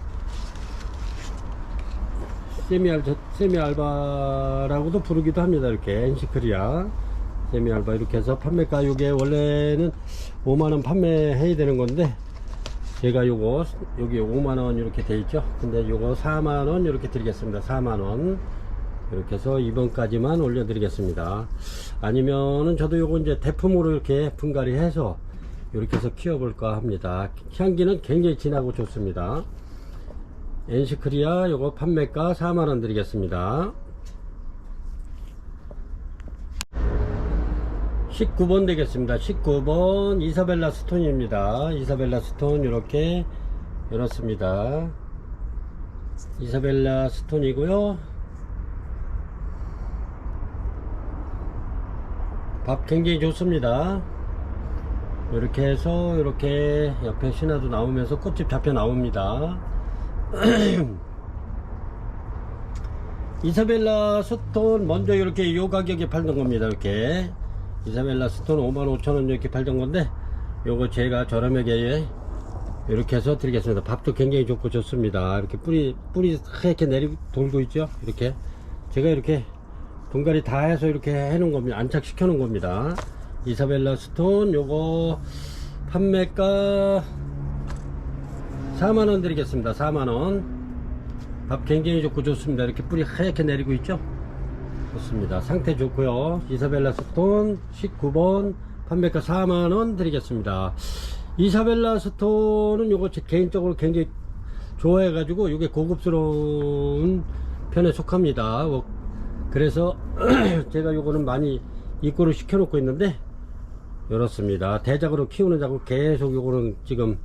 세미 알바라고도 부르기도 합니다. 이렇게 엔시크리아 세미 알바 이렇게 해서 판매가 요게 원래는 5만원 판매해야 되는 건데 제가 요거 여기 5만원 이렇게 돼 있죠. 근데 요거 4만원 이렇게 드리겠습니다. 4만원 이렇게 해서 이번까지만 올려 드리겠습니다. 아니면은 저도 요거 이제 대품으로 이렇게 분갈이 해서 이렇게 해서 키워볼까 합니다. 향기는 굉장히 진하고 좋습니다. 엔시크리아 요거 판매가 4만원 드리겠습니다. 19번 되겠습니다. 19번 이사벨라 스톤입니다. 이사벨라 스톤 이렇게 열었습니다. 이사벨라 스톤이고요. 밥 굉장히 좋습니다. 이렇게 해서 이렇게 옆에 신화도 나오면서 꽃집 잡혀 나옵니다. 이사벨라 스톤 먼저 이렇게 요 가격에 팔던 겁니다. 이렇게 이사벨라 스톤 55,000원 이렇게 팔던 건데, 요거 제가 저렴하게 이렇게 해서 드리겠습니다. 밥도 굉장히 좋고 좋습니다. 이렇게 뿌리 하얗게 내리 돌고 있죠. 이렇게 제가 이렇게 분갈이 다 해서 이렇게 해 놓은 겁니다. 안착시켜 놓은 겁니다. 이사벨라 스톤 요거 판매가 4만원 드리겠습니다. 4만원. 밥 굉장히 좋고 좋습니다. 이렇게 뿌리 하얗게 내리고 있죠. 좋습니다. 상태 좋고요. 이사벨라 스톤 19번 판매가 4만원 드리겠습니다. 이사벨라 스톤은 요거 제 개인적으로 굉장히 좋아해 가지고 요게 고급스러운 편에 속합니다. 그래서 제가 요거는 많이 입고를 시켜 놓고 있는데, 이렇습니다. 대작으로 키우는 작업 계속 요거는 지금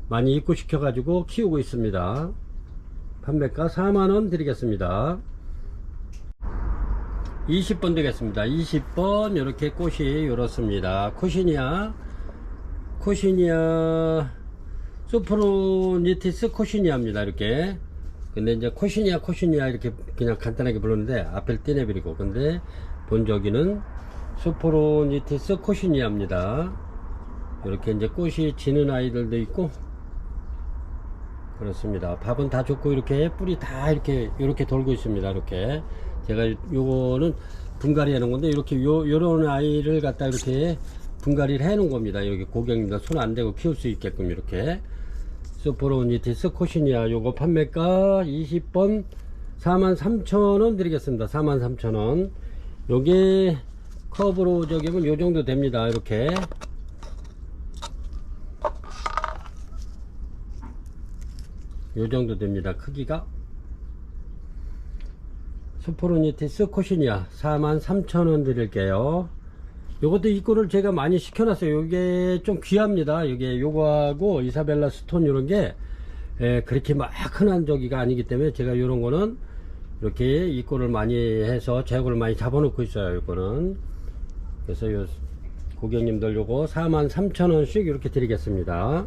많이 입고 시켜 가지고 키우고 있습니다. 판매가 4만원 드리겠습니다. 20번 되겠습니다. 20번 이렇게 꽃이 이렇습니다. 코시니아 소프로니티스 코시니아입니다. 이렇게. 근데 이제 코시니아 이렇게 그냥 간단하게 부르는데 앞을 떼내버리고, 근데 본저기는 소프로니티스 코시니아입니다. 이렇게 이제 꽃이 지는 아이들도 있고 그렇습니다. 밥은 다 좋고 이렇게 뿌리 다 이렇게 돌고 있습니다. 이렇게 제가 요거는 분갈이 해 놓은 건데, 이렇게 요런 아이를 갖다 이렇게 분갈이를 해 놓은 겁니다. 여기 고객님들 손 안 대고 키울 수 있게끔. 이렇게 소프로니티스 코시니아 요거 판매가 20번 43,000원 드리겠습니다. 43,000원. 요게 컵으로 저기면 요 정도 됩니다. 이렇게 요 정도 됩니다. 크기가. 소프로니티스 코시니아 43,000원 드릴게요. 요것도 입고를 제가 많이 시켜놨어요. 요게 좀 귀합니다. 요거하고 이사벨라 스톤 요런게 그렇게 막 흔한 저기가 아니기 때문에 제가 요런 거는 이렇게 입고를 많이 해서 재고를 많이 잡아놓고 있어요. 요거는. 그래서 요 고객님들 요거 43,000원씩 이렇게 드리겠습니다.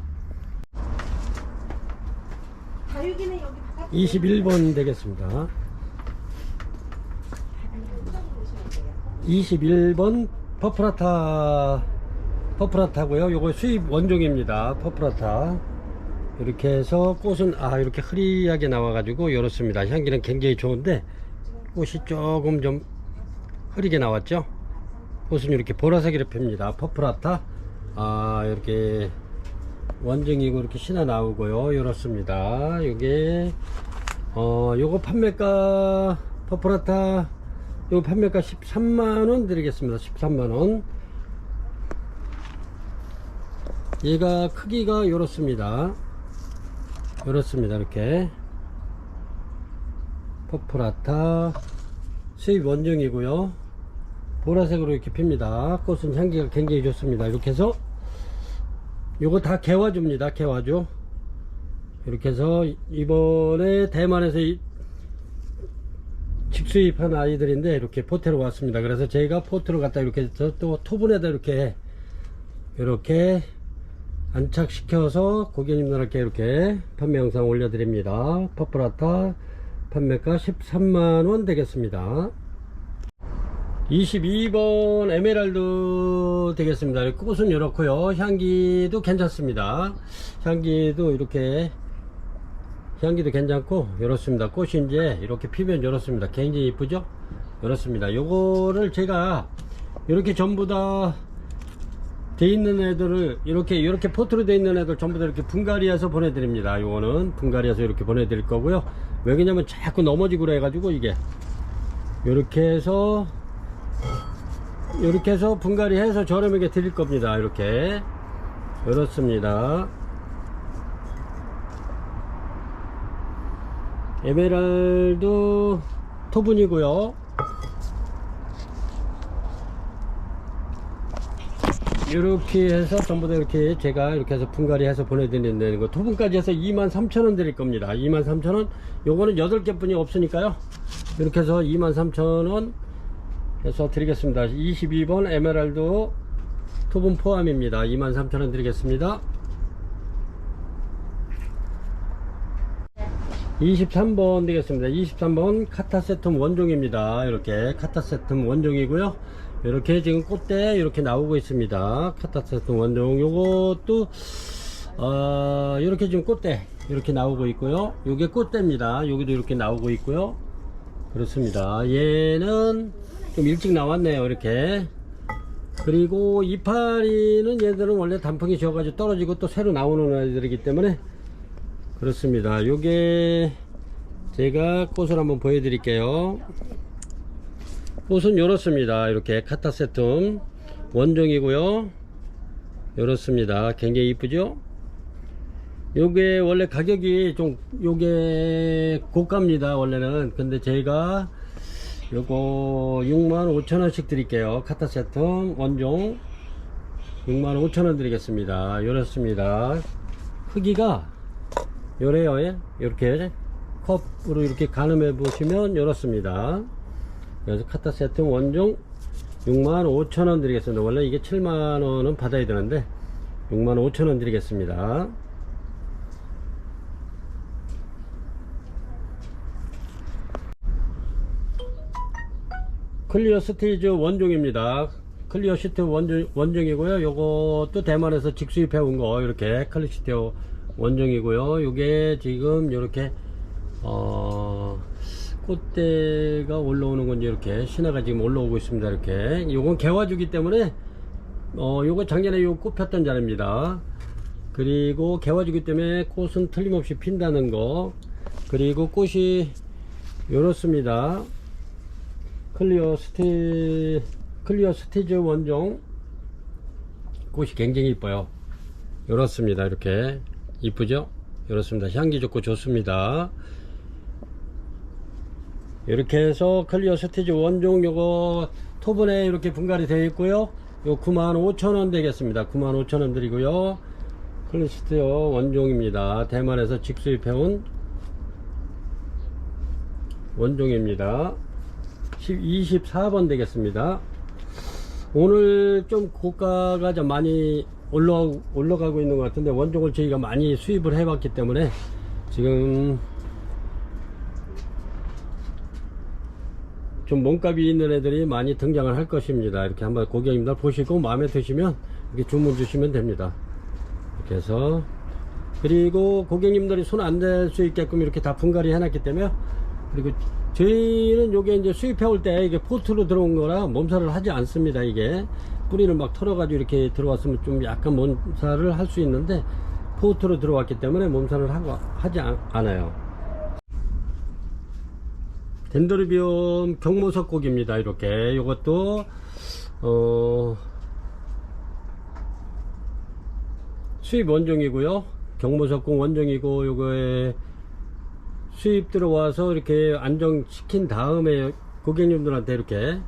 21번 되겠습니다. 21번 퍼프라타고요. 요거 수입 원종입니다. 퍼프라타. 이렇게 해서 꽃은 이렇게 흐리하게 나와가지고 이렇습니다. 향기는 굉장히 좋은데 꽃이 조금 좀 흐리게 나왔죠. 꽃은 이렇게 보라색으로 핍니다. 퍼프라타. 이렇게 원종이고 이렇게 신화 나오고요. 이렇습니다. 요게 요거 판매가 퍼프라타 요거 판매가 13만원 드리겠습니다. 13만원. 얘가 크기가 요렇습니다. 이렇게 퍼프라타 수입 원종이고요. 보라색으로 이렇게 핍니다. 꽃은 향기가 굉장히 좋습니다. 이렇게 해서 요거 다 개화주입니다. 개화주. 이렇게 해서 이번에 대만에서 직수입한 아이들인데 이렇게 포트로 왔습니다. 그래서 저희가 포트로 갖다 이렇게 해서 또 토분에다 이렇게 안착시켜서 고객님들께 이렇게 판매 영상 올려드립니다. 퍼프라타 판매가 13만원 되겠습니다. 22번 에메랄드 되겠습니다. 꽃은 이렇고요. 향기도 괜찮습니다. 향기도 괜찮고 이렇습니다. 꽃이 이제 이렇게 피면 이렇습니다. 굉장히 이쁘죠? 이렇습니다. 요거를 제가 이렇게 전부 다 돼 있는 애들을 이렇게 포트로 돼 있는 애들 전부 다 이렇게 분갈이해서 보내드립니다. 요거는 분갈이해서 이렇게 보내드릴 거고요. 왜냐면 자꾸 넘어지고 그래가지고 이게 이렇게 해서 분갈이해서 저렴하게 드릴 겁니다. 이렇게 이렇습니다. 에메랄드 토분이고요. 이렇게 해서 전부 다 이렇게 제가 이렇게 해서 분갈이 해서 보내드리는 거 토분까지 해서 23,000원 드릴 겁니다. 23,000원. 요거는 8개 뿐이 없으니까요. 이렇게 해서 23,000원 해서 드리겠습니다. 22번 에메랄드 토분 포함입니다. 23,000원 드리겠습니다. 23번 되겠습니다. 23번 카타세툼 원종입니다. 이렇게 카타세툼 원종이고요. 이렇게 지금 꽃대 이렇게 나오고 있습니다. 카타세툼 원종. 요것도 이렇게 지금 꽃대 이렇게 나오고 있고요. 요게 꽃대입니다. 여기도 이렇게 나오고 있고요. 그렇습니다. 얘는 좀 일찍 나왔네요. 이렇게. 그리고 이파리는 얘들은 원래 단풍이 지어가지고 떨어지고 또 새로 나오는 애들이기 때문에 그렇습니다. 요게 제가 꽃을 한번 보여드릴게요. 꽃은 요렇습니다. 이렇게 카타세툼 원종이고요. 요렇습니다. 굉장히 이쁘죠? 요게 원래 가격이 좀 요게 고가입니다. 원래는. 근데 제가 요거 65,000원씩 드릴게요. 카타세툼 원종 65,000원 드리겠습니다. 요렇습니다. 크기가 요래요. 이렇게 컵으로 이렇게 가늠해 보시면 요렇습니다. 그래서 카타세툼 원종 65,000원 드리겠습니다. 원래 이게 7만원은 받아야 되는데 65,000원 드리겠습니다. 클리어 스티즈 원종입니다. 클리어 시트 원종이고요. 요것도 대만에서 직수입해 온 거 이렇게 클리어 시트 원종이고요. 요게 지금 이렇게 꽃대가 올라오는 건지 이렇게 신화가 지금 올라오고 있습니다. 이렇게 요건 개화주기 때문에 요거 작년에 요 꽃 폈던 자리입니다. 그리고 개화주기 때문에 꽃은 틀림없이 핀다는 거. 그리고 꽃이 요렇습니다. 클리어 스티즈 원종 꽃이 굉장히 이뻐요. 요렇습니다. 이렇게 이쁘죠? 이렇습니다. 향기 좋고 좋습니다. 이렇게 해서 클리어 스티즈 원종 요거 토분에 이렇게 분갈이 되어 있고요. 요 95,000원 되겠습니다. 95,000원 드리고요. 클리어 스티즈 원종입니다. 대만에서 직수입해온 원종입니다. 24번 되겠습니다. 오늘 좀 고가가 좀 많이 올라가고 있는 것 같은데 원종을 저희가 많이 수입을 해봤기 때문에 지금 좀 몸값이 있는 애들이 많이 등장을 할 것입니다. 이렇게 한번 고객님들 보시고 마음에 드시면 이렇게 주문 주시면 됩니다. 이렇게 해서 그리고 고객님들이 손 안 댈 수 있게끔 이렇게 다 분갈이 해놨기 때문에 그리고 저희는 요게 이제 수입해 올 때 이게 포트로 들어온 거라 몸살을 하지 않습니다. 이게 뿌리를 막 털어가지고 이렇게 들어왔으면 좀 약간 몸살을 할 수 있는데 포트로 들어왔기 때문에 몸살을 하지 않아요. 덴드로비움 경모석곡입니다. 이렇게 요것도 수입 원종이고요. 경모석곡 원종이고 요거에 수입 들어와서 이렇게 안정시킨 다음에 고객님들한테 이렇게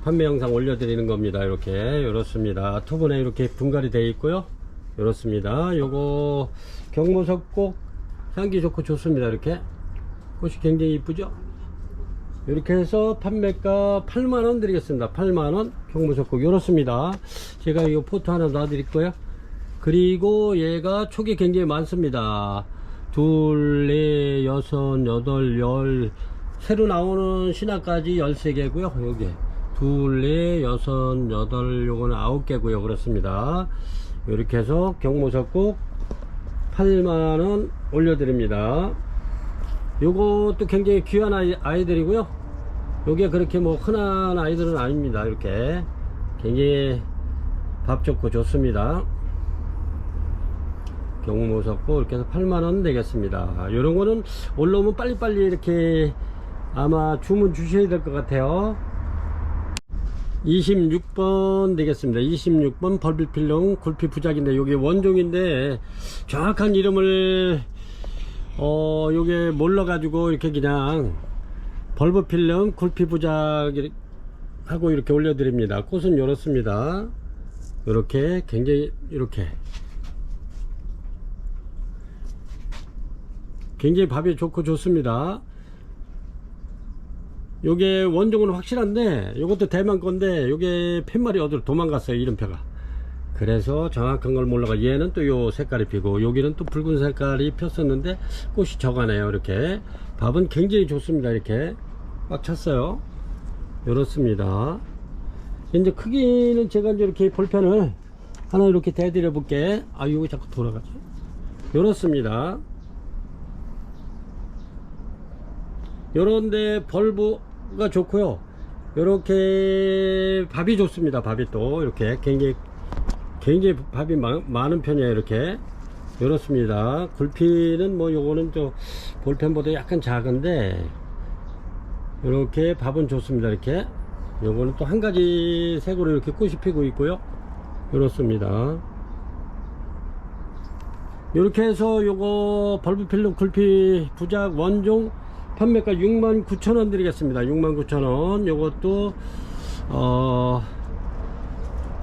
판매 영상 올려드리는 겁니다. 이렇게 이렇습니다. 토분에 이렇게 분갈이 되어 있고요. 이렇습니다. 요거 경모석곡 향기 좋고 좋습니다. 이렇게 꽃이 굉장히 이쁘죠? 이렇게 해서 판매가 8만원 드리겠습니다. 8만원 경모석곡 이렇습니다. 제가 이 포트 하나 놔드릴 거예요. 그리고 얘가 촉이 굉장히 많습니다. 2, 4, 6, 8, 10 새로 나오는 신화까지 13개고요. 여기 2, 4, 6, 8 요거는 9개고요. 그렇습니다. 이렇게 해서 경모석곡 8만원 올려드립니다. 요것도 굉장히 귀한 아이들이고요. 요게 그렇게 뭐 흔한 아이들은 아닙니다. 이렇게 굉장히 밥 좋고 좋습니다. 경모석곡 이렇게 해서 8만원 되겠습니다. 요런 거는 올라오면 빨리빨리 이렇게 아마 주문 주셔야 될 것 같아요. 26번 되겠습니다. 26번 벌비필름 굴피 부작인데 요게 원종인데 정확한 이름을 요게 몰라가지고 이렇게 그냥 벌브필름 굴피 부작 하고 이렇게 올려드립니다. 꽃은 요렇습니다. 이렇게 굉장히 이렇게 굉장히 밥이 좋고 좋습니다. 요게 원종은 확실한데 요것도 대만 건데 요게 팻말이 어디로 도망갔어요, 이름표가. 그래서 정확한 걸 몰라가. 얘는 또 요 색깔이 피고 여기는 또 붉은 색깔이 폈었는데 꽃이 적하네요. 이렇게 밥은 굉장히 좋습니다. 이렇게 꽉 찼어요. 이렇습니다. 이제 크기는 제가 이제 이렇게 볼펜을 하나 이렇게 대드려 볼게. 아, 이거 자꾸 돌아가죠. 이렇습니다. 요런데 벌브가 좋고요. 요렇게 밥이 좋습니다. 밥이 또 이렇게 굉장히 밥이 많은 편이에요. 이렇게 이렇습니다. 굴피는 뭐 요거는 또 볼펜보다 약간 작은데 이렇게 밥은 좋습니다. 이렇게 요거는 또 한 가지 색으로 이렇게 꽃이 피고 있고요. 이렇습니다. 이렇게 해서 요거 벌브 필름 굴피 부작 원종 판매가 69,000원 드리겠습니다. 69,000원. 요것도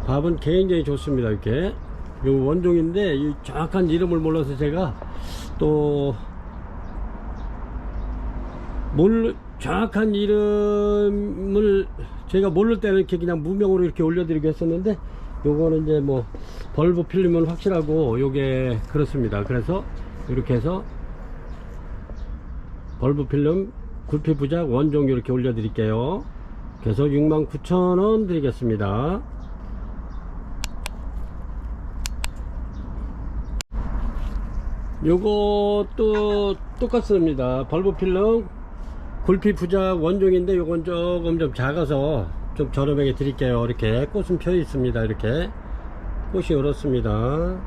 밥은 굉장히 좋습니다. 이렇게 요 원종인데 이 정확한 이름을 몰라서 제가 또 정확한 이름을 제가 모를 때는 이렇게 그냥 무명으로 이렇게 올려드리고 했었는데, 요거는 이제 뭐 벌브 필름은 확실하고 요게 그렇습니다. 그래서 이렇게 해서 벌브 필름 굴피 부작 원종 이렇게 올려드릴게요. 그래서 69,000원 드리겠습니다. 요것도 똑같습니다. 벌브 필름 굴피 부작 원종인데 요건 조금 좀 작아서 좀 저렴하게 드릴게요. 이렇게 꽃은 펴 있습니다. 이렇게 꽃이 이렇습니다.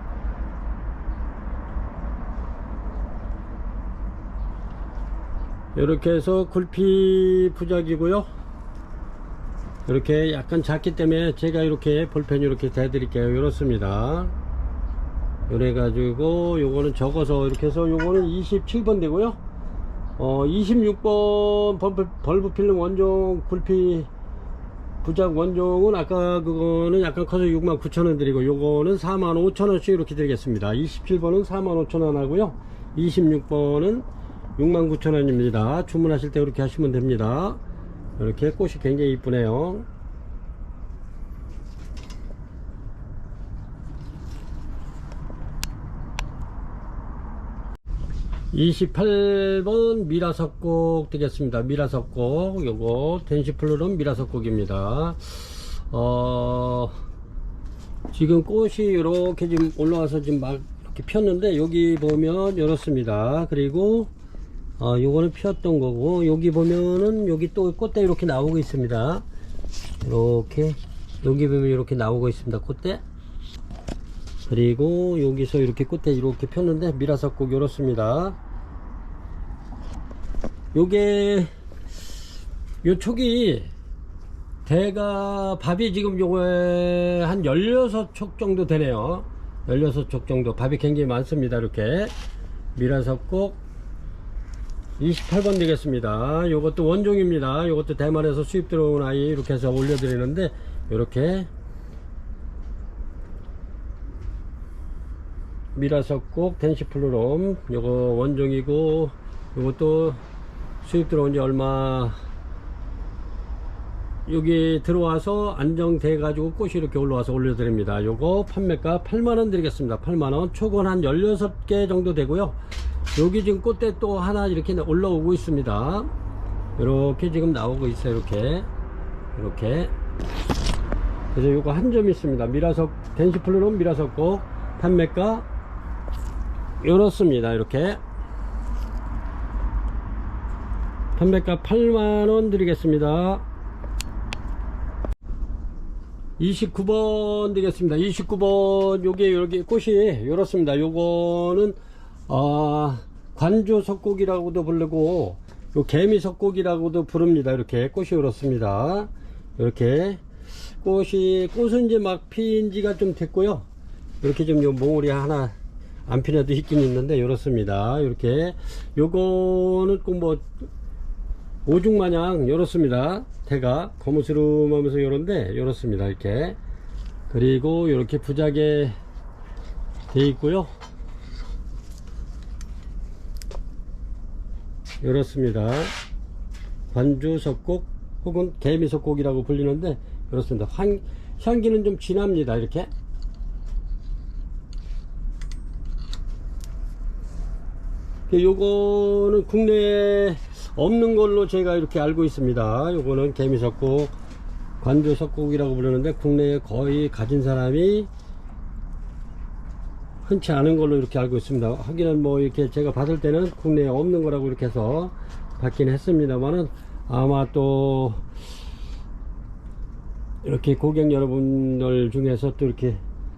이렇게 해서 굴피 부작이고요. 이렇게 약간 작기 때문에 제가 이렇게 볼펜 이렇게 대드릴게요. 이렇습니다. 이래 가지고 요거는 적어서 이렇게 해서 요거는 27번 되고요. 26번 벌브 필름 원종 굴피 부작 원종은 아까 그거는 약간 커서 69,000원 드리고 요거는 45,000원씩 이렇게 드리겠습니다. 27번은 45,000원 하고요. 26번은 69,000원입니다. 주문하실 때 그렇게 하시면 됩니다. 이렇게 꽃이 굉장히 이쁘네요. (28번) 미라석곡 되겠습니다. 미라석곡 요거 텐시플루름 미라석곡입니다. 지금 꽃이 이렇게 지금 올라와서 지금 막 이렇게 폈는데 여기 보면 이렇습니다. 그리고 요거는 피었던 거고, 여기 보면은 여기 또 꽃대 이렇게 나오고 있습니다. 이렇게 여기 보면 이렇게 나오고 있습니다. 꽃대. 그리고 여기서 이렇게 꽃대 이렇게 폈는데 미라석곡 이렇습니다. 요게 요 촉이 대가 밥이 지금 요거에 한 16촉 정도 되네요. 16촉 정도 밥이 굉장히 많습니다. 이렇게 미라석곡 28번 되겠습니다. 요것도 원종입니다. 요것도 대만에서 수입 들어온 아이 이렇게 해서 올려드리는데, 요렇게 미라석곡 텐시플루럼 요거 원종이고, 요것도 수입 들어온 지 얼마 여기 들어와서 안정돼 가지고 꽃이 이렇게 올라와서 올려드립니다. 요거 판매가 8만원 드리겠습니다. 8만원. 촉은 한 16개 정도 되고요. 여기 지금 꽃대 또 하나 이렇게 올라오고 있습니다. 이렇게 지금 나오고 있어요. 이렇게 그래서 요거 한 점 있습니다. 텐시플루럼 미라석곡 판매가 이렇습니다. 이렇게 판매가 8만원 드리겠습니다. 29번 드리겠습니다. 29번 요게 여기 꽃이 이렇습니다. 요거는 관조석곡이라고도 부르고 요 개미석곡이라고도 부릅니다. 이렇게 꽃이 이렇습니다. 이렇게 꽃은 이제 막 피인 지가 좀 됐고요. 이렇게 좀 요 몽울이 하나 안 피나도 있긴 있는데 이렇습니다. 이렇게 요거는 꼭 뭐 오죽마냥 이렇습니다. 대가 거무스름하면서 요런데 이렇습니다. 이렇게 그리고 이렇게 부작에 돼 있고요. 이렇습니다. 관주 석곡 혹은 개미 석곡이라고 불리는데 이렇습니다. 향기는 좀 진합니다. 이렇게 요거는 국내에 없는 걸로 제가 이렇게 알고 있습니다. 요거는 개미 석곡, 관주 석곡이라고 부르는데 국내에 거의 가진 사람이 흔치 않은 걸로 이렇게 알고 있습니다. 하기는 뭐 이렇게 제가 받을 때는 국내에 없는 거라고 이렇게 해서 받긴 했습니다만은, 아마 또 이렇게 고객 여러분들 중에서 또 이렇게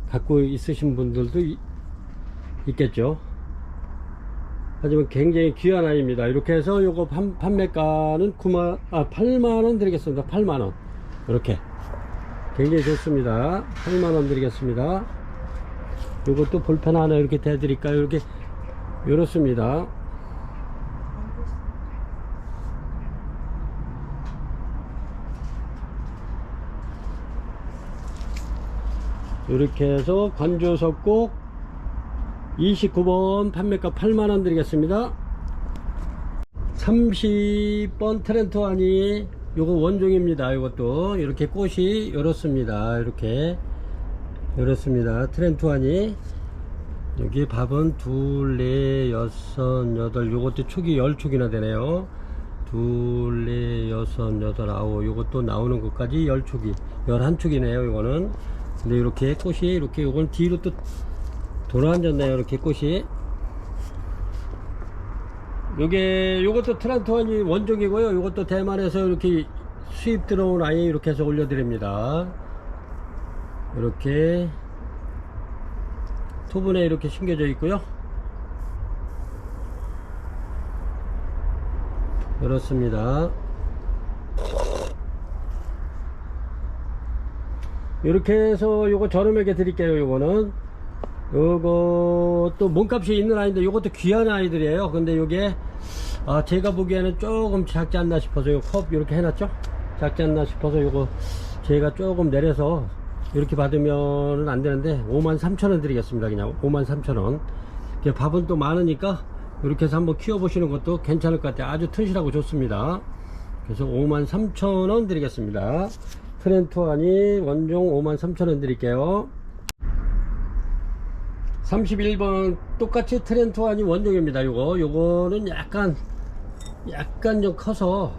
갖고 있으신 분들도 있겠죠. 하지만 굉장히 귀한 아이입니다. 이렇게 해서 요거 판매가는 8만원 드리겠습니다. 8만원. 이렇게 굉장히 좋습니다. 8만원 드리겠습니다. 요것도 볼펜 하나 이렇게 대드릴까요? 이렇게 이렇습니다. 이렇게 해서 관주 석곡 29번 판매가 8만원 드리겠습니다. 30번 트렌토아니 요거 원종입니다. 요것도 이렇게 꽃이 이렇습니다. 이렇게 이렇습니다. 트렌토아니 여기 밥은 2, 4, 6, 8 요것도 축이 10축이나 되네요. 2, 4, 6, 8, 9 요것도 나오는 것까지 10축이 11축이네요. 요거는 근데 이렇게 꽃이 이렇게 요건 뒤로 또 돌아앉았네요. 이렇게 꽃이 요것도 트렌토아니 원종이고요. 요것도 대만에서 이렇게 수입 들어온 아이 이렇게 해서 올려드립니다. 이렇게 토분에 이렇게 심겨져 있고요. 이렇습니다. 이렇게 해서 요거 저렴하게 드릴게요. 요거는 요것도 몸값이 있는 아이인데 요것도 귀한 아이들이에요. 근데 요게 제가 보기에는 조금 작지 않나 싶어서 요 컵 이렇게 해놨죠. 작지 않나 싶어서 요거 제가 조금 내려서 이렇게 받으면 안 되는데 53,000원 드리겠습니다. 그냥 53,000원. 밥은 또 많으니까 이렇게 해서 한번 키워보시는 것도 괜찮을 것 같아요. 아주 튼실하고 좋습니다. 그래서 53,000원 드리겠습니다. 트렌토아니 원종 53,000원 드릴게요. 31번 똑같이 트렌토아니 원종입니다. 요거는 약간 좀 커서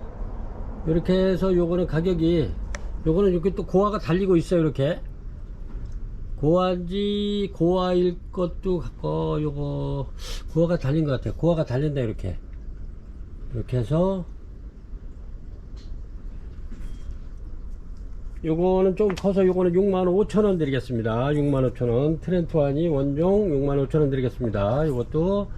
이렇게 해서 요거는 가격이 요거는 이렇게 또 고화가 달리고 있어요. 이렇게 고화인지 고화일 것도 같고 요거 고화가 달린 것 같아요. 고화가 달린다. 이렇게 해서 요거는 좀 커서 요거는 65,000원 드리겠습니다. 65,000원 트렌토아니 원종 65,000원 드리겠습니다. 이것도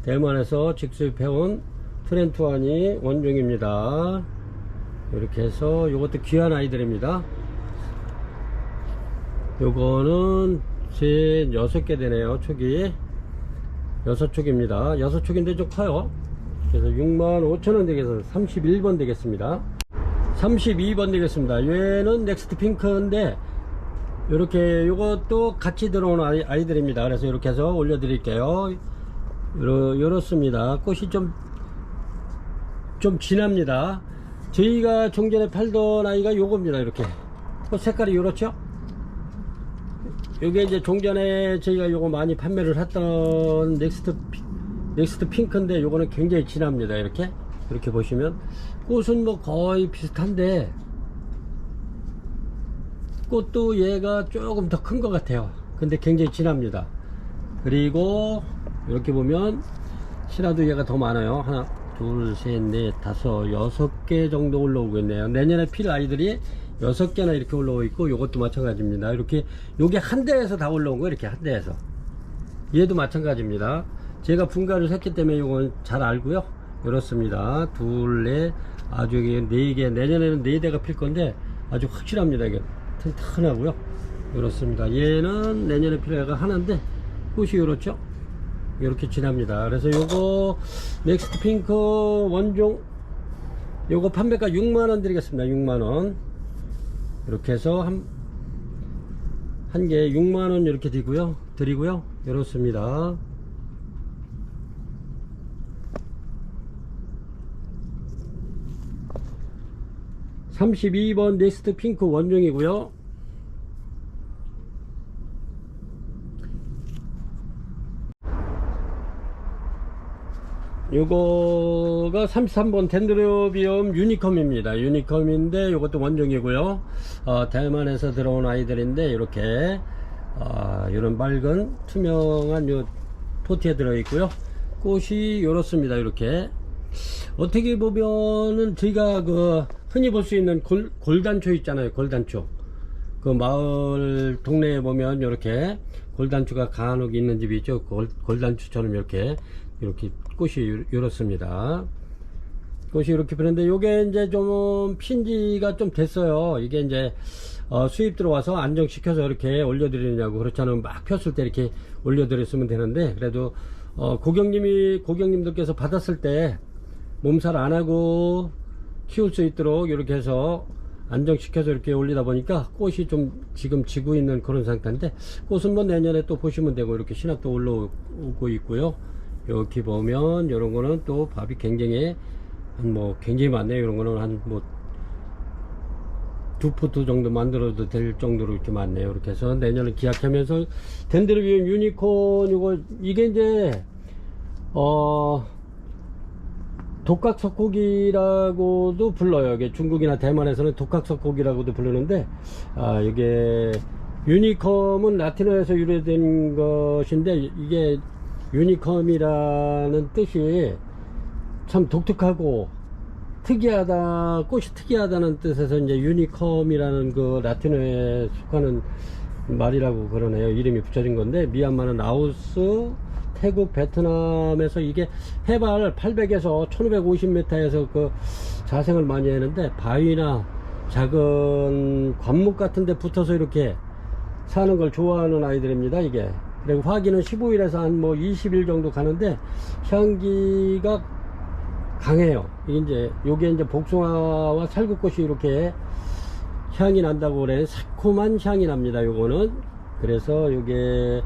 대만에서 직수입해온 트렌토아니 원종입니다. 이렇게 해서 요것도 귀한 아이들입니다. 요거는 6개 되네요. 촉이 6촉입니다. 6촉인데 좀 커요. 그래서 65,000원 되겠습니다. 31번 되겠습니다. 32번 되겠습니다. 얘는 넥스트 핑크인데 이렇게 요것도 같이 들어온 아이들입니다. 그래서 이렇게 해서 올려 드릴게요. 이렇습니다. 꽃이 좀 진합니다. 저희가 종전에 팔던 아이가 요겁니다. 이렇게 꽃 색깔이 이렇죠. 요게 이제 종전에 저희가 요거 많이 판매를 했던 넥스트 핑크인데 요거는 굉장히 진합니다. 이렇게 보시면 꽃은 뭐 거의 비슷한데 꽃도 얘가 조금 더 큰 것 같아요. 근데 굉장히 진합니다. 그리고 이렇게 보면 실화도 얘가 더 많아요. 하나, 둘, 셋, 넷, 다섯, 6개 정도 올라오고 있네요. 내년에 필 아이들이 6개나 이렇게 올라오고 있고, 요것도 마찬가지입니다. 이렇게 요게 한 대에서 다 올라온 거예요. 이렇게 한 대에서. 얘도 마찬가지입니다. 제가 분가를 했기 때문에 요건 잘 알고요. 이렇습니다. 둘, 넷, 아주 이게 4개, 내년에는 4대가 필 건데 아주 확실합니다. 이게 튼튼하고요. 이렇습니다. 얘는 내년에 필 애가 하나인데 꽃이 이렇죠. 이렇게 진합니다. 그래서 요거 넥스트 핑크 원종 요거 판매가 6만원 드리겠습니다. 6만원. 이렇게 해서 한 개 6만원 이렇게 드리고요. 이렇습니다. 32번 네스트 핑크 원종이고요. 요거가 33번 덴드로비움 유니컴입니다. 유니컴인데 요것도 원종이고요. 대만에서 들어온 아이들인데 이렇게 이런 맑은 투명한 요 포트에 들어있고요. 꽃이 요렇습니다. 이렇게 어떻게 보면은 저희가 그 흔히 볼 수 있는 골단초 있잖아요. 골단초 그 마을 동네에 보면 이렇게 골단초가 간혹 있는 집이 있죠. 골단초처럼 이렇게 꽃이 이렇습니다. 꽃이 이렇게 피는데 요게 이제 좀 핀지가 좀 됐어요. 이게 이제 수입 들어와서 안정시켜서 이렇게 올려드리느냐고. 그렇지 않으면 막 폈을 때 이렇게 올려드렸으면 되는데, 그래도 고객님들께서 받았을 때 몸살 안 하고 키울 수 있도록 이렇게 해서 안정시켜서 이렇게 올리다 보니까 꽃이 좀 지금 지고 있는 그런 상태인데, 꽃은 뭐 내년에 또 보시면 되고, 이렇게 신학도 올라오고 있고요. 여기 보면 이런 거는 또 밥이 굉장히 굉장히 많네요. 이런 거는 한 2포트 정도 만들어도 될 정도로 이렇게 많네요. 이렇게 해서 내년에 기약하면서 덴드로비움 유니콘 이게 이제 독각석고기라고도 불러요. 이게 중국이나 대만에서는 독각석고기라고도 부르는데, 이게 유니컴은 라틴어에서 유래된 것인데, 이게 유니컴이라는 뜻이 참 독특하고 특이하다, 꽃이 특이하다는 뜻에서 이제 유니컴이라는 그 라틴어에 속하는 말이라고 그러네요. 이름이 붙여진 건데, 미얀마는 라오스, 태국, 베트남에서 이게 해발 800에서 1550m에서 그 자생을 많이 하는데, 바위나 작은 관목 같은 데 붙어서 이렇게 사는 걸 좋아하는 아이들입니다. 이게 그리고 화기는 15일에서 한 20일 정도 가는데 향기가 강해요. 요게 이제 복숭아와 살구꽃이 이렇게 향이 난다고 그래. 새콤한 향이 납니다. 요거는. 그래서 요게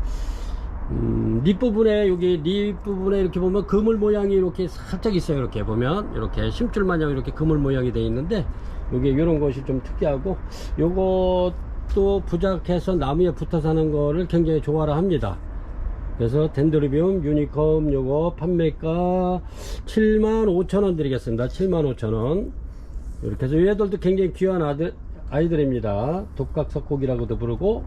잎 부분에 이렇게 보면 그물 모양이 이렇게 살짝 있어요. 이렇게 보면 이렇게 심줄 마냥 이렇게 그물 모양이 되어 있는데, 요게 요런 것이 좀 특이하고, 요것도 부작해서 나무에 붙어 사는 거를 굉장히 좋아라 합니다. 그래서 덴드로비움 유니컴 요거 판매가 75,000원 드리겠습니다. 75,000원. 이렇게 해서 얘들도 굉장히 귀한 아이들입니다. 독각석고기라고도 부르고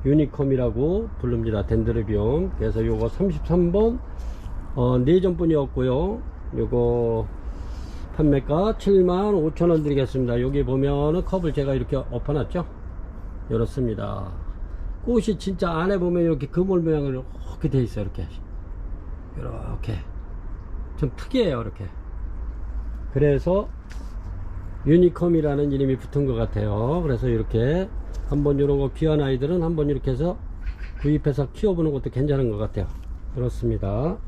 유니컴이라고 부릅니다. 덴드로비움. 그래서 요거 33번 내전분이었고요. 요거 판매가 75,000원 드리겠습니다. 여기 보면은 컵을 제가 이렇게 엎어놨죠. 이렇습니다. 꽃이 진짜 안에 보면 이렇게 그물 모양으로 이렇게 돼 있어요. 이렇게 좀 특이해요. 이렇게. 그래서 유니컴이라는 이름이 붙은 것 같아요. 그래서 이렇게 한번 이런 거 귀한 아이들은 한번 이렇게 해서 구입해서 키워보는 것도 괜찮은 것 같아요. 그렇습니다.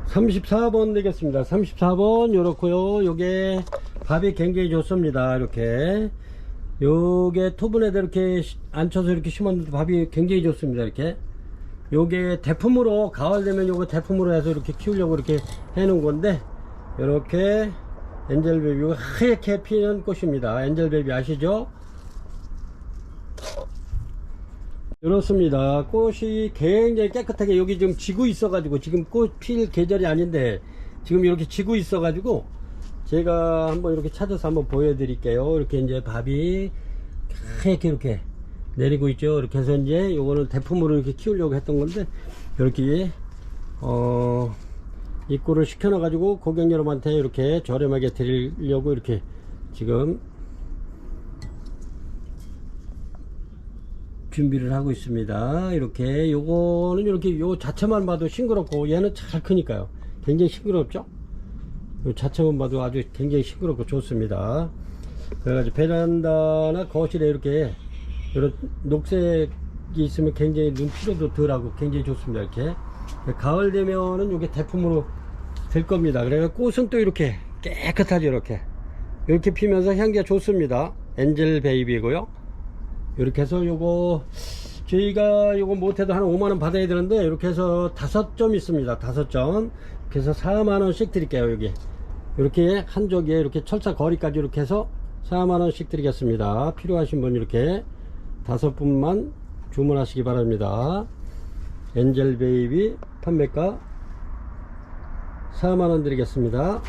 34번 되겠습니다. 34번 요렇고요. 요게 밥이 굉장히 좋습니다. 이렇게 요게 토분에다 이렇게 앉혀서 이렇게 심었는데 밥이 굉장히 좋습니다. 이렇게 요게 대품으로 가을 되면 요거 대품으로 해서 이렇게 키우려고 이렇게 해놓은 건데, 요렇게 엔젤베비 하얗게 피는 꽃입니다. 엔젤베비 아시죠? 이렇습니다. 꽃이 굉장히 깨끗하게 여기 지금 지고 있어 가지고, 지금 꽃 필 계절이 아닌데 지금 이렇게 지고 있어 가지고 제가 한번 이렇게 찾아서 한번 보여드릴게요. 이렇게 이제 밥이 하얗게 이렇게 내리고 있죠. 이렇게 해서 이제 요거는 대품으로 이렇게 키우려고 했던 건데, 이렇게 입구를 시켜놔 가지고 고객 여러분한테 이렇게 저렴하게 드리려고 이렇게 지금 준비를 하고 있습니다. 이렇게 요거는 이렇게 요 자체만 봐도 싱그럽고, 얘는 잘 크니까요. 굉장히 싱그럽죠. 요 자체만 봐도 아주 굉장히 싱그럽고 좋습니다. 그래가지고 베란다나 거실에 이렇게 이런 녹색이 있으면 굉장히 눈 피로도 덜하고 굉장히 좋습니다. 이렇게 가을 되면은 요게 대품으로 될 겁니다. 그래서 꽃은 또 이렇게 깨끗하죠. 이렇게 피면서 향기가 좋습니다. 엔젤 베이비고요. 이렇게 해서 요거 저희가 요거 못해도 한 5만원 받아야 되는데 이렇게 해서 5점 있습니다. 5점. 그래서 4만원씩 드릴게요. 여기 이렇게 한 조기에 이렇게 철사 거리까지 이렇게 해서 4만원씩 드리겠습니다. 필요하신 분 이렇게 5분만 주문하시기 바랍니다. 엔젤 베이비 판매가 4만원 드리겠습니다.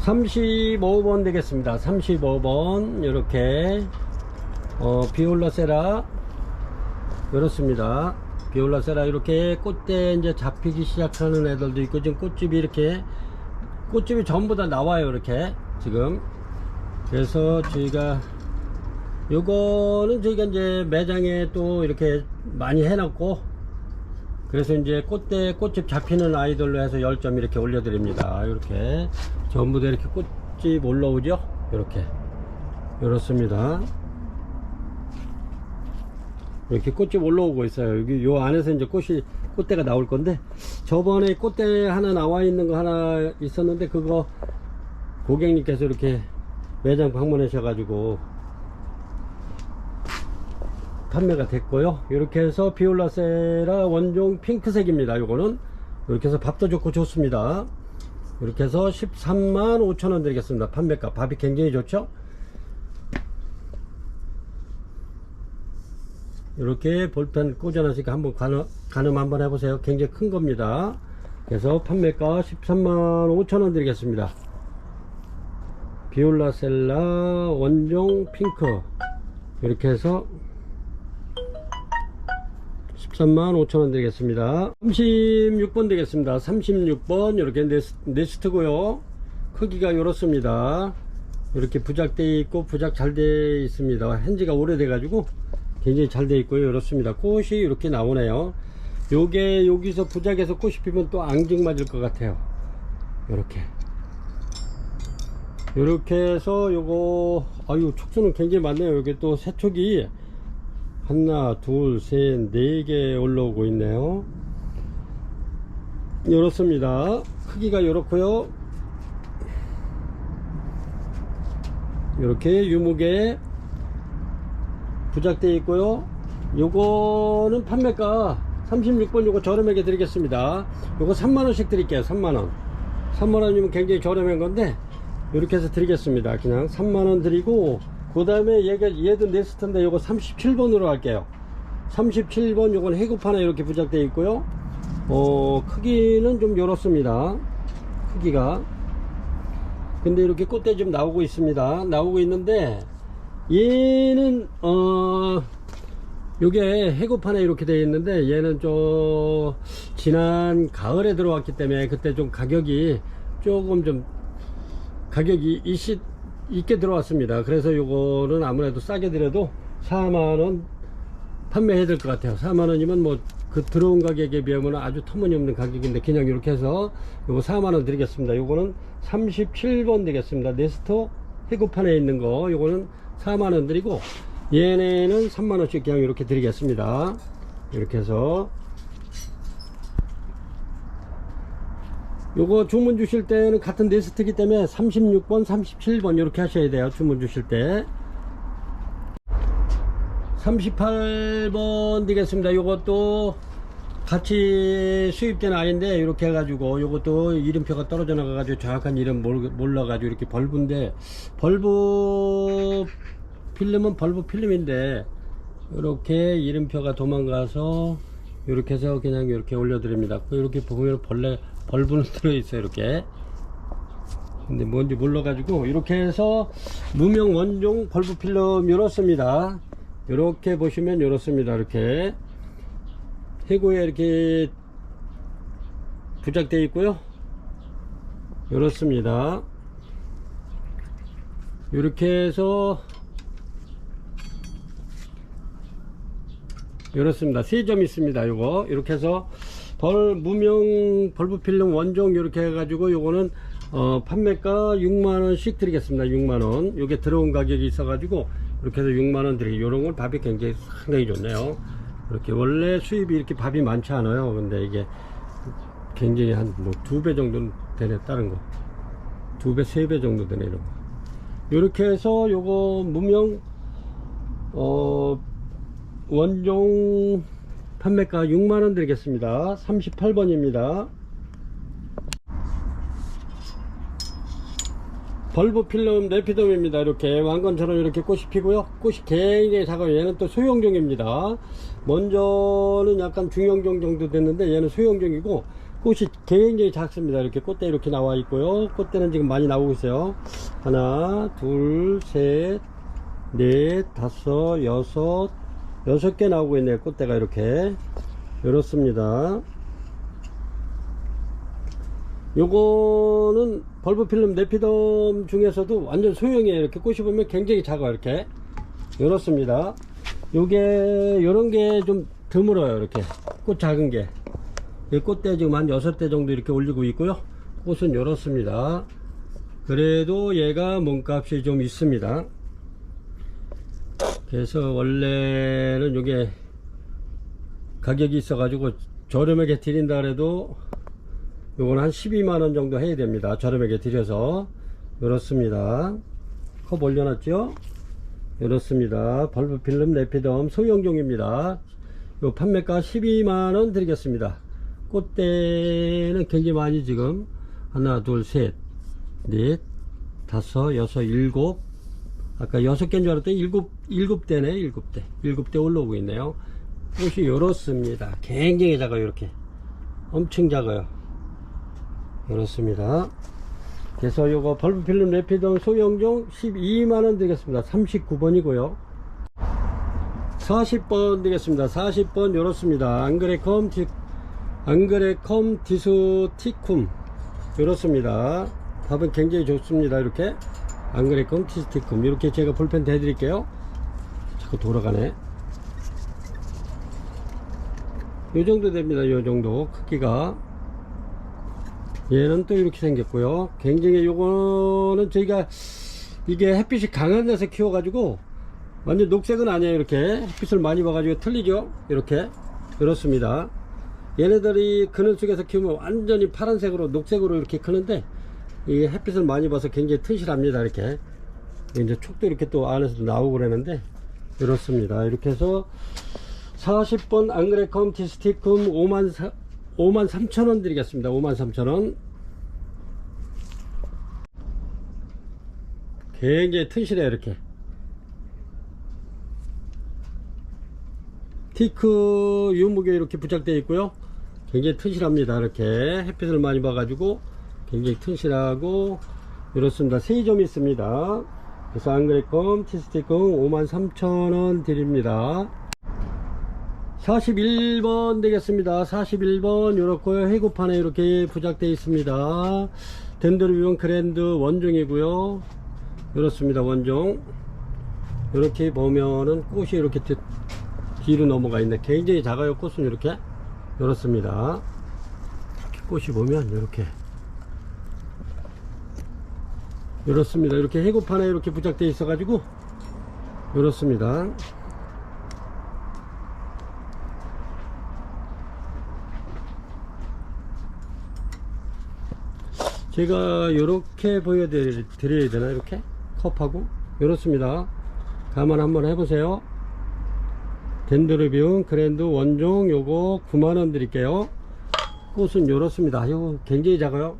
(35번) 되겠습니다. 35번 이렇게 비올라 세라 이렇습니다. 비올라 세라 이렇게 꽃대 이제 잡히기 시작하는 애들도 있고 지금 꽃집이 이렇게 꽃집이 전부 다 나와요. 이렇게 지금. 그래서 저희가 요거는 저희가 이제 매장에 또 이렇게 많이 해놨고 그래서 이제 꽃집 잡히는 아이들로 해서 10점 이렇게 올려드립니다. 이렇게 전부 다 이렇게 꽃집 올라오죠. 이렇게 이렇습니다. 이렇게 꽃집 올라오고 있어요. 여기 요 안에서 이제 꽃대가 나올 건데 저번에 꽃대 하나 나와 있는 거 하나 있었는데 그거 고객님께서 이렇게 매장 방문하셔가지고 판매가 됐고요. 이렇게 해서 비올라세라 원종 핑크색입니다. 요거는 이렇게 해서 밥도 좋고 좋습니다. 이렇게 해서 13만 5천원 드리겠습니다. 판매가 밥이 굉장히 좋죠. 이렇게 볼펜 꽂아놨으니까 한번 가늠 한번 해보세요. 굉장히 큰 겁니다. 그래서 판매가 13만 5천원 드리겠습니다. 비올라셀라 원종 핑크 이렇게 해서 13만 5천원 되겠습니다. 36번 되겠습니다. 36번 이렇게 네스트고요. 크기가 이렇습니다. 이렇게 부작되어 있고 부작 잘 되어 있습니다. 핸지가 오래돼 가지고 굉장히 잘 되어 있고요. 이렇습니다. 꽃이 이렇게 나오네요. 요게 여기서 부작에서 꽃이 피면 또 앙증 맞을 것 같아요. 이렇게 해서 요거 아유 촉수는 굉장히 많네요. 여기 또 새촉이 하나 둘셋 4개 올라오고 있네요. 이렇습니다. 크기가 이렇고요. 이렇게 유무게 부작되어 있고요. 요거는 판매가 36번 요거 저렴하게 드리겠습니다. 요거 3만원씩 드릴게요. 3만원이면 굉장히 저렴한 건데 이렇게 해서 드리겠습니다. 그냥 3만원 드리고 그 다음에 얘도 네스트인데 요거 37번으로 할게요. 37번 요건 해굽 하나 이렇게 부작되어 있고요. 크기는 좀 요렇습니다. 크기가 근데 이렇게 꽃대 좀 나오고 있습니다. 나오고 있는데 얘는 요게 해굽 하나 이렇게 되어 있는데 얘는 좀 지난 가을에 들어왔기 때문에 그때 좀 가격이 조금 좀 가격이 있게 들어왔습니다. 그래서 요거는 아무래도 싸게 드려도 4만원 판매해야 될 것 같아요. 4만원이면 뭐 그 들어온 가격에 비하면 아주 터무니없는 가격인데 그냥 이렇게 해서 요거 4만원 드리겠습니다. 요거는 37번 되겠습니다. 네스터 해구판에 있는 거 요거는 4만원 드리고 얘네는 3만원씩 그냥 이렇게 드리겠습니다. 이렇게 해서 요거 주문 주실 때는 같은 네스트이기 때문에 36번 37번 이렇게 하셔야 돼요. 주문 주실 때 38번 되겠습니다. 요것도 같이 수입된 아이인데 이렇게 해가지고 요것도 이름표가 떨어져 나가가지고 정확한 이름 몰라가지고 이렇게 벌브인데 벌브 필름은 벌브 필름인데 이렇게 이름표가 도망가서 이렇게 해서 그냥 이렇게 올려드립니다. 이렇게 보면 벌브는 들어있어요. 이렇게 근데 뭔지 몰라가지고 이렇게 해서 무명 원종 벌브 필름 이렇습니다. 이렇게 보시면 이렇습니다. 이렇게 해고에 이렇게 부착되어 있고요. 이렇습니다. 이렇게 해서 이렇습니다. 3점 있습니다. 요거 이렇게 해서 무명 벌브 필름 원종 이렇게 해가지고 요거는 판매가 6만원씩 드리겠습니다. 6만원 요게 들어온 가격이 있어가지고 이렇게 해서 6만원 드리고 요런건 밥이 굉장히 상당히 좋네요. 이렇게 원래 수입이 이렇게 밥이 많지 않아요. 근데 이게 굉장히 한 뭐 2배 정도는 되네. 다른 거 2배 3배 정도 되네. 이런 거 요렇게 해서 요거 무명 원종 판매가 6만원 드리겠습니다. 38번입니다 벌브 필름 레피돔입니다. 이렇게 왕건처럼 이렇게 꽃이 피고요. 꽃이 굉장히 작아요. 얘는 또 소형종입니다. 먼저는 약간 중형종 정도 됐는데 얘는 소형종이고 꽃이 굉장히 작습니다. 이렇게 꽃대 이렇게 나와 있고요. 꽃대는 지금 많이 나오고 있어요. 하나, 둘, 셋, 넷, 다섯, 여섯 개 나오고 있네요. 꽃대가 이렇게. 이렇습니다. 요거는 벌브 필름 네피덤 중에서도 완전 소형이에요. 이렇게 꽃이 보면 굉장히 작아요. 이렇게. 이렇습니다. 요게, 요런 게 좀 드물어요. 이렇게. 꽃 작은 게. 이 꽃대 지금 한 6대 정도 이렇게 올리고 있고요. 꽃은 이렇습니다. 그래도 얘가 몸값이 좀 있습니다. 그래서 원래는 요게 가격이 있어 가지고 저렴하게 드린다 그래도 요건 한 12만원 정도 해야 됩니다. 저렴하게 드려서. 이렇습니다. 컵 올려놨죠. 이렇습니다. 벌브 필름 레피덤 소형종입니다. 요 판매가 12만원 드리겠습니다. 꽃대는 굉장히 많이 지금 하나, 둘, 셋, 넷, 다섯, 여섯, 일곱, 아까 6개인 줄 알았더니 일곱 대네. 일곱 대 올라오고 있네요. 꽃이 이렇습니다. 굉장히 작아요. 이렇게 엄청 작아요. 이렇습니다. 그래서 요거 벌브 필름 레피덤 소형종 12만원 드리겠습니다. 39번이고요 40번 드리겠습니다. 40번 이렇습니다. 앙그레컴 디스티쿰 이렇습니다. 밥은 굉장히 좋습니다. 이렇게 앙그레컴 디스티쿰 이렇게 제가 볼펜 대드릴게요. 자꾸 돌아가네. 요 정도 됩니다. 요 정도 크기가. 얘는 또 이렇게 생겼고요. 굉장히 요거는 저희가 이게 햇빛이 강한 데서 키워 가지고 완전 녹색은 아니에요. 이렇게 햇빛을 많이 봐가지고 틀리죠. 이렇게. 이렇습니다. 얘네들이 그늘 속에서 키우면 완전히 파란색으로 녹색으로 이렇게 크는데 이 햇빛을 많이 봐서 굉장히 튼실합니다. 이렇게 이제 촉도 이렇게 또 안에서도 나오고 그러는데 이렇습니다. 이렇게 해서 40번 앙그레컴 디스티쿰 53,000원 드리겠습니다. 53,000원. 굉장히 튼실해요. 이렇게 티크 유목에 이렇게 부착되어 있고요. 굉장히 튼실합니다. 이렇게 햇빛을 많이 봐가지고 굉장히 튼실하고 이렇습니다. 3점 있습니다. 그래서 앙그레컴 디스티쿰 53,000원 드립니다. 41번 되겠습니다. 41번 요렇고요. 해고판에 이렇게 부착되어 있습니다. 덴드로비움 그랜드 원종이고요. 이렇습니다. 원종. 이렇게 보면은 꽃이 이렇게 뒤로 넘어가 있네. 굉장히 작아요. 꽃은 이렇게. 이렇습니다. 이렇게 꽃이 보면 이렇게. 이렇습니다. 이렇게 해고판에 이렇게 부착되어 있어 가지고 이렇습니다. 제가 이렇게 보여드려야 되나? 이렇게 컵하고 이렇습니다. 감안 한번 해보세요. 덴드로비움 그랜드 원종 요거 9만원 드릴게요. 꽃은 이렇습니다. 요거 굉장히 작아요.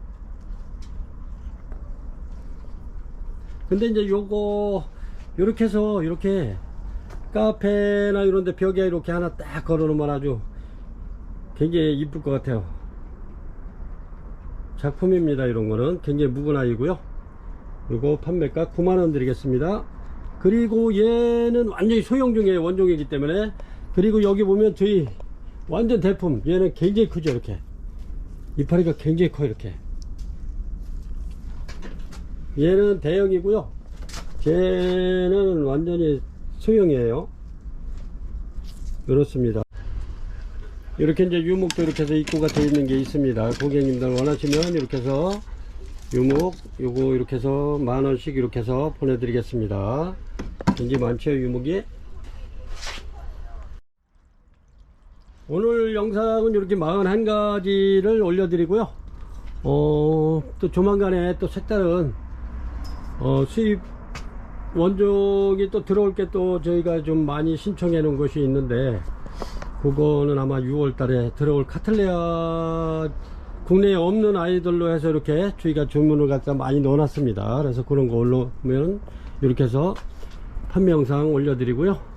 근데 이제 요거 요렇게 해서 이렇게 카페나 이런데 벽에 이렇게 하나 딱 걸어 놓으면 아주 굉장히 이쁠 것 같아요. 작품입니다. 이런 거는 굉장히 묵은 아이고요. 이거 판매가 9만원 드리겠습니다. 그리고 얘는 완전히 소형종이에요. 원종이기 때문에. 그리고 여기 보면 저희 완전 대품. 얘는 굉장히 크죠. 이렇게 이파리가 굉장히 커요. 이렇게 얘는 대형이고요. 쟤는 완전히 소형이에요. 이렇습니다. 이렇게 이제 유목도 이렇게 해서 입구가 되어 있는 게 있습니다. 고객님들 원하시면 이렇게 해서 유목 요거 이렇게 해서 만원씩 이렇게 해서 보내드리겠습니다. 굉장히 많죠. 유목이. 오늘 영상은 이렇게 41가지를 올려드리고요. 또 조만간에 또 색다른 수입 원종이 또 들어올 게 또 저희가 좀 많이 신청해 놓은 것이 있는데, 그거는 아마 6월 달에 들어올 카틀레아, 국내에 없는 아이들로 해서 이렇게 저희가 주문을 갖다 많이 넣어 놨습니다. 그래서 그런 거 올라오면 이렇게 해서 판매 영상 올려드리고요.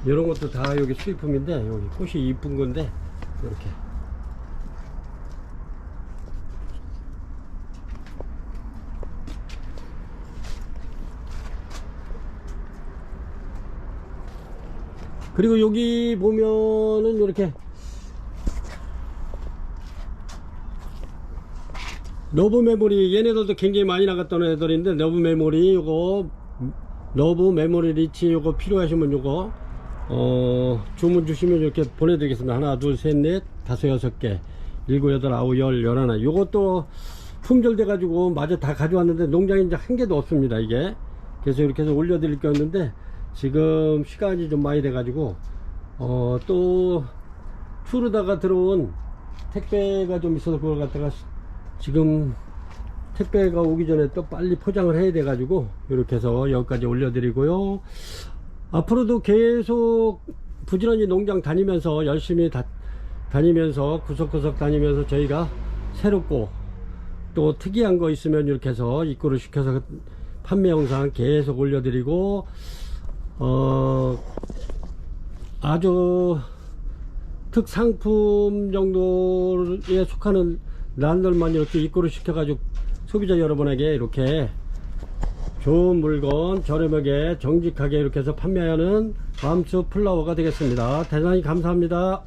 이런 것도 다 여기 수입품인데, 여기 꽃이 이쁜 건데 이렇게 그리고 여기 보면은 이렇게 러브 메모리, 얘네들도 굉장히 많이 나갔던 애들인데, 러브 메모리 요거, 러브 메모리 리치 요거 필요하시면 요거 주문 주시면 이렇게 보내드리겠습니다. 하나 둘 셋 넷 다섯 여섯 개, 일곱 여덟 아홉 열 열하나. 요것도 품절돼 가지고 마저 다 가져왔는데 농장에 이제 한 개도 없습니다 이게. 그래서 이렇게 해서 올려드릴 거였는데, 지금 시간이 좀 많이 돼 가지고 또 푸르다가 들어온 택배가 좀 있어서 그걸 갖다가 지금 택배가 오기 전에 또 빨리 포장을 해야 돼 가지고 이렇게 해서 여기까지 올려드리고요. 앞으로도 계속 부지런히 농장 다니면서 열심히 다니면서 구석구석 다니면서 저희가 새롭고 또 특이한 거 있으면 이렇게 해서 입고를 시켜서 판매 영상 계속 올려드리고, 아주 특상품 정도에 속하는 란들만 이렇게 입고를 시켜가지고 소비자 여러분에게 이렇게 좋은 물건 저렴하게 정직하게 이렇게 해서 판매하는 밤수 플라워가 되겠습니다. 대단히 감사합니다.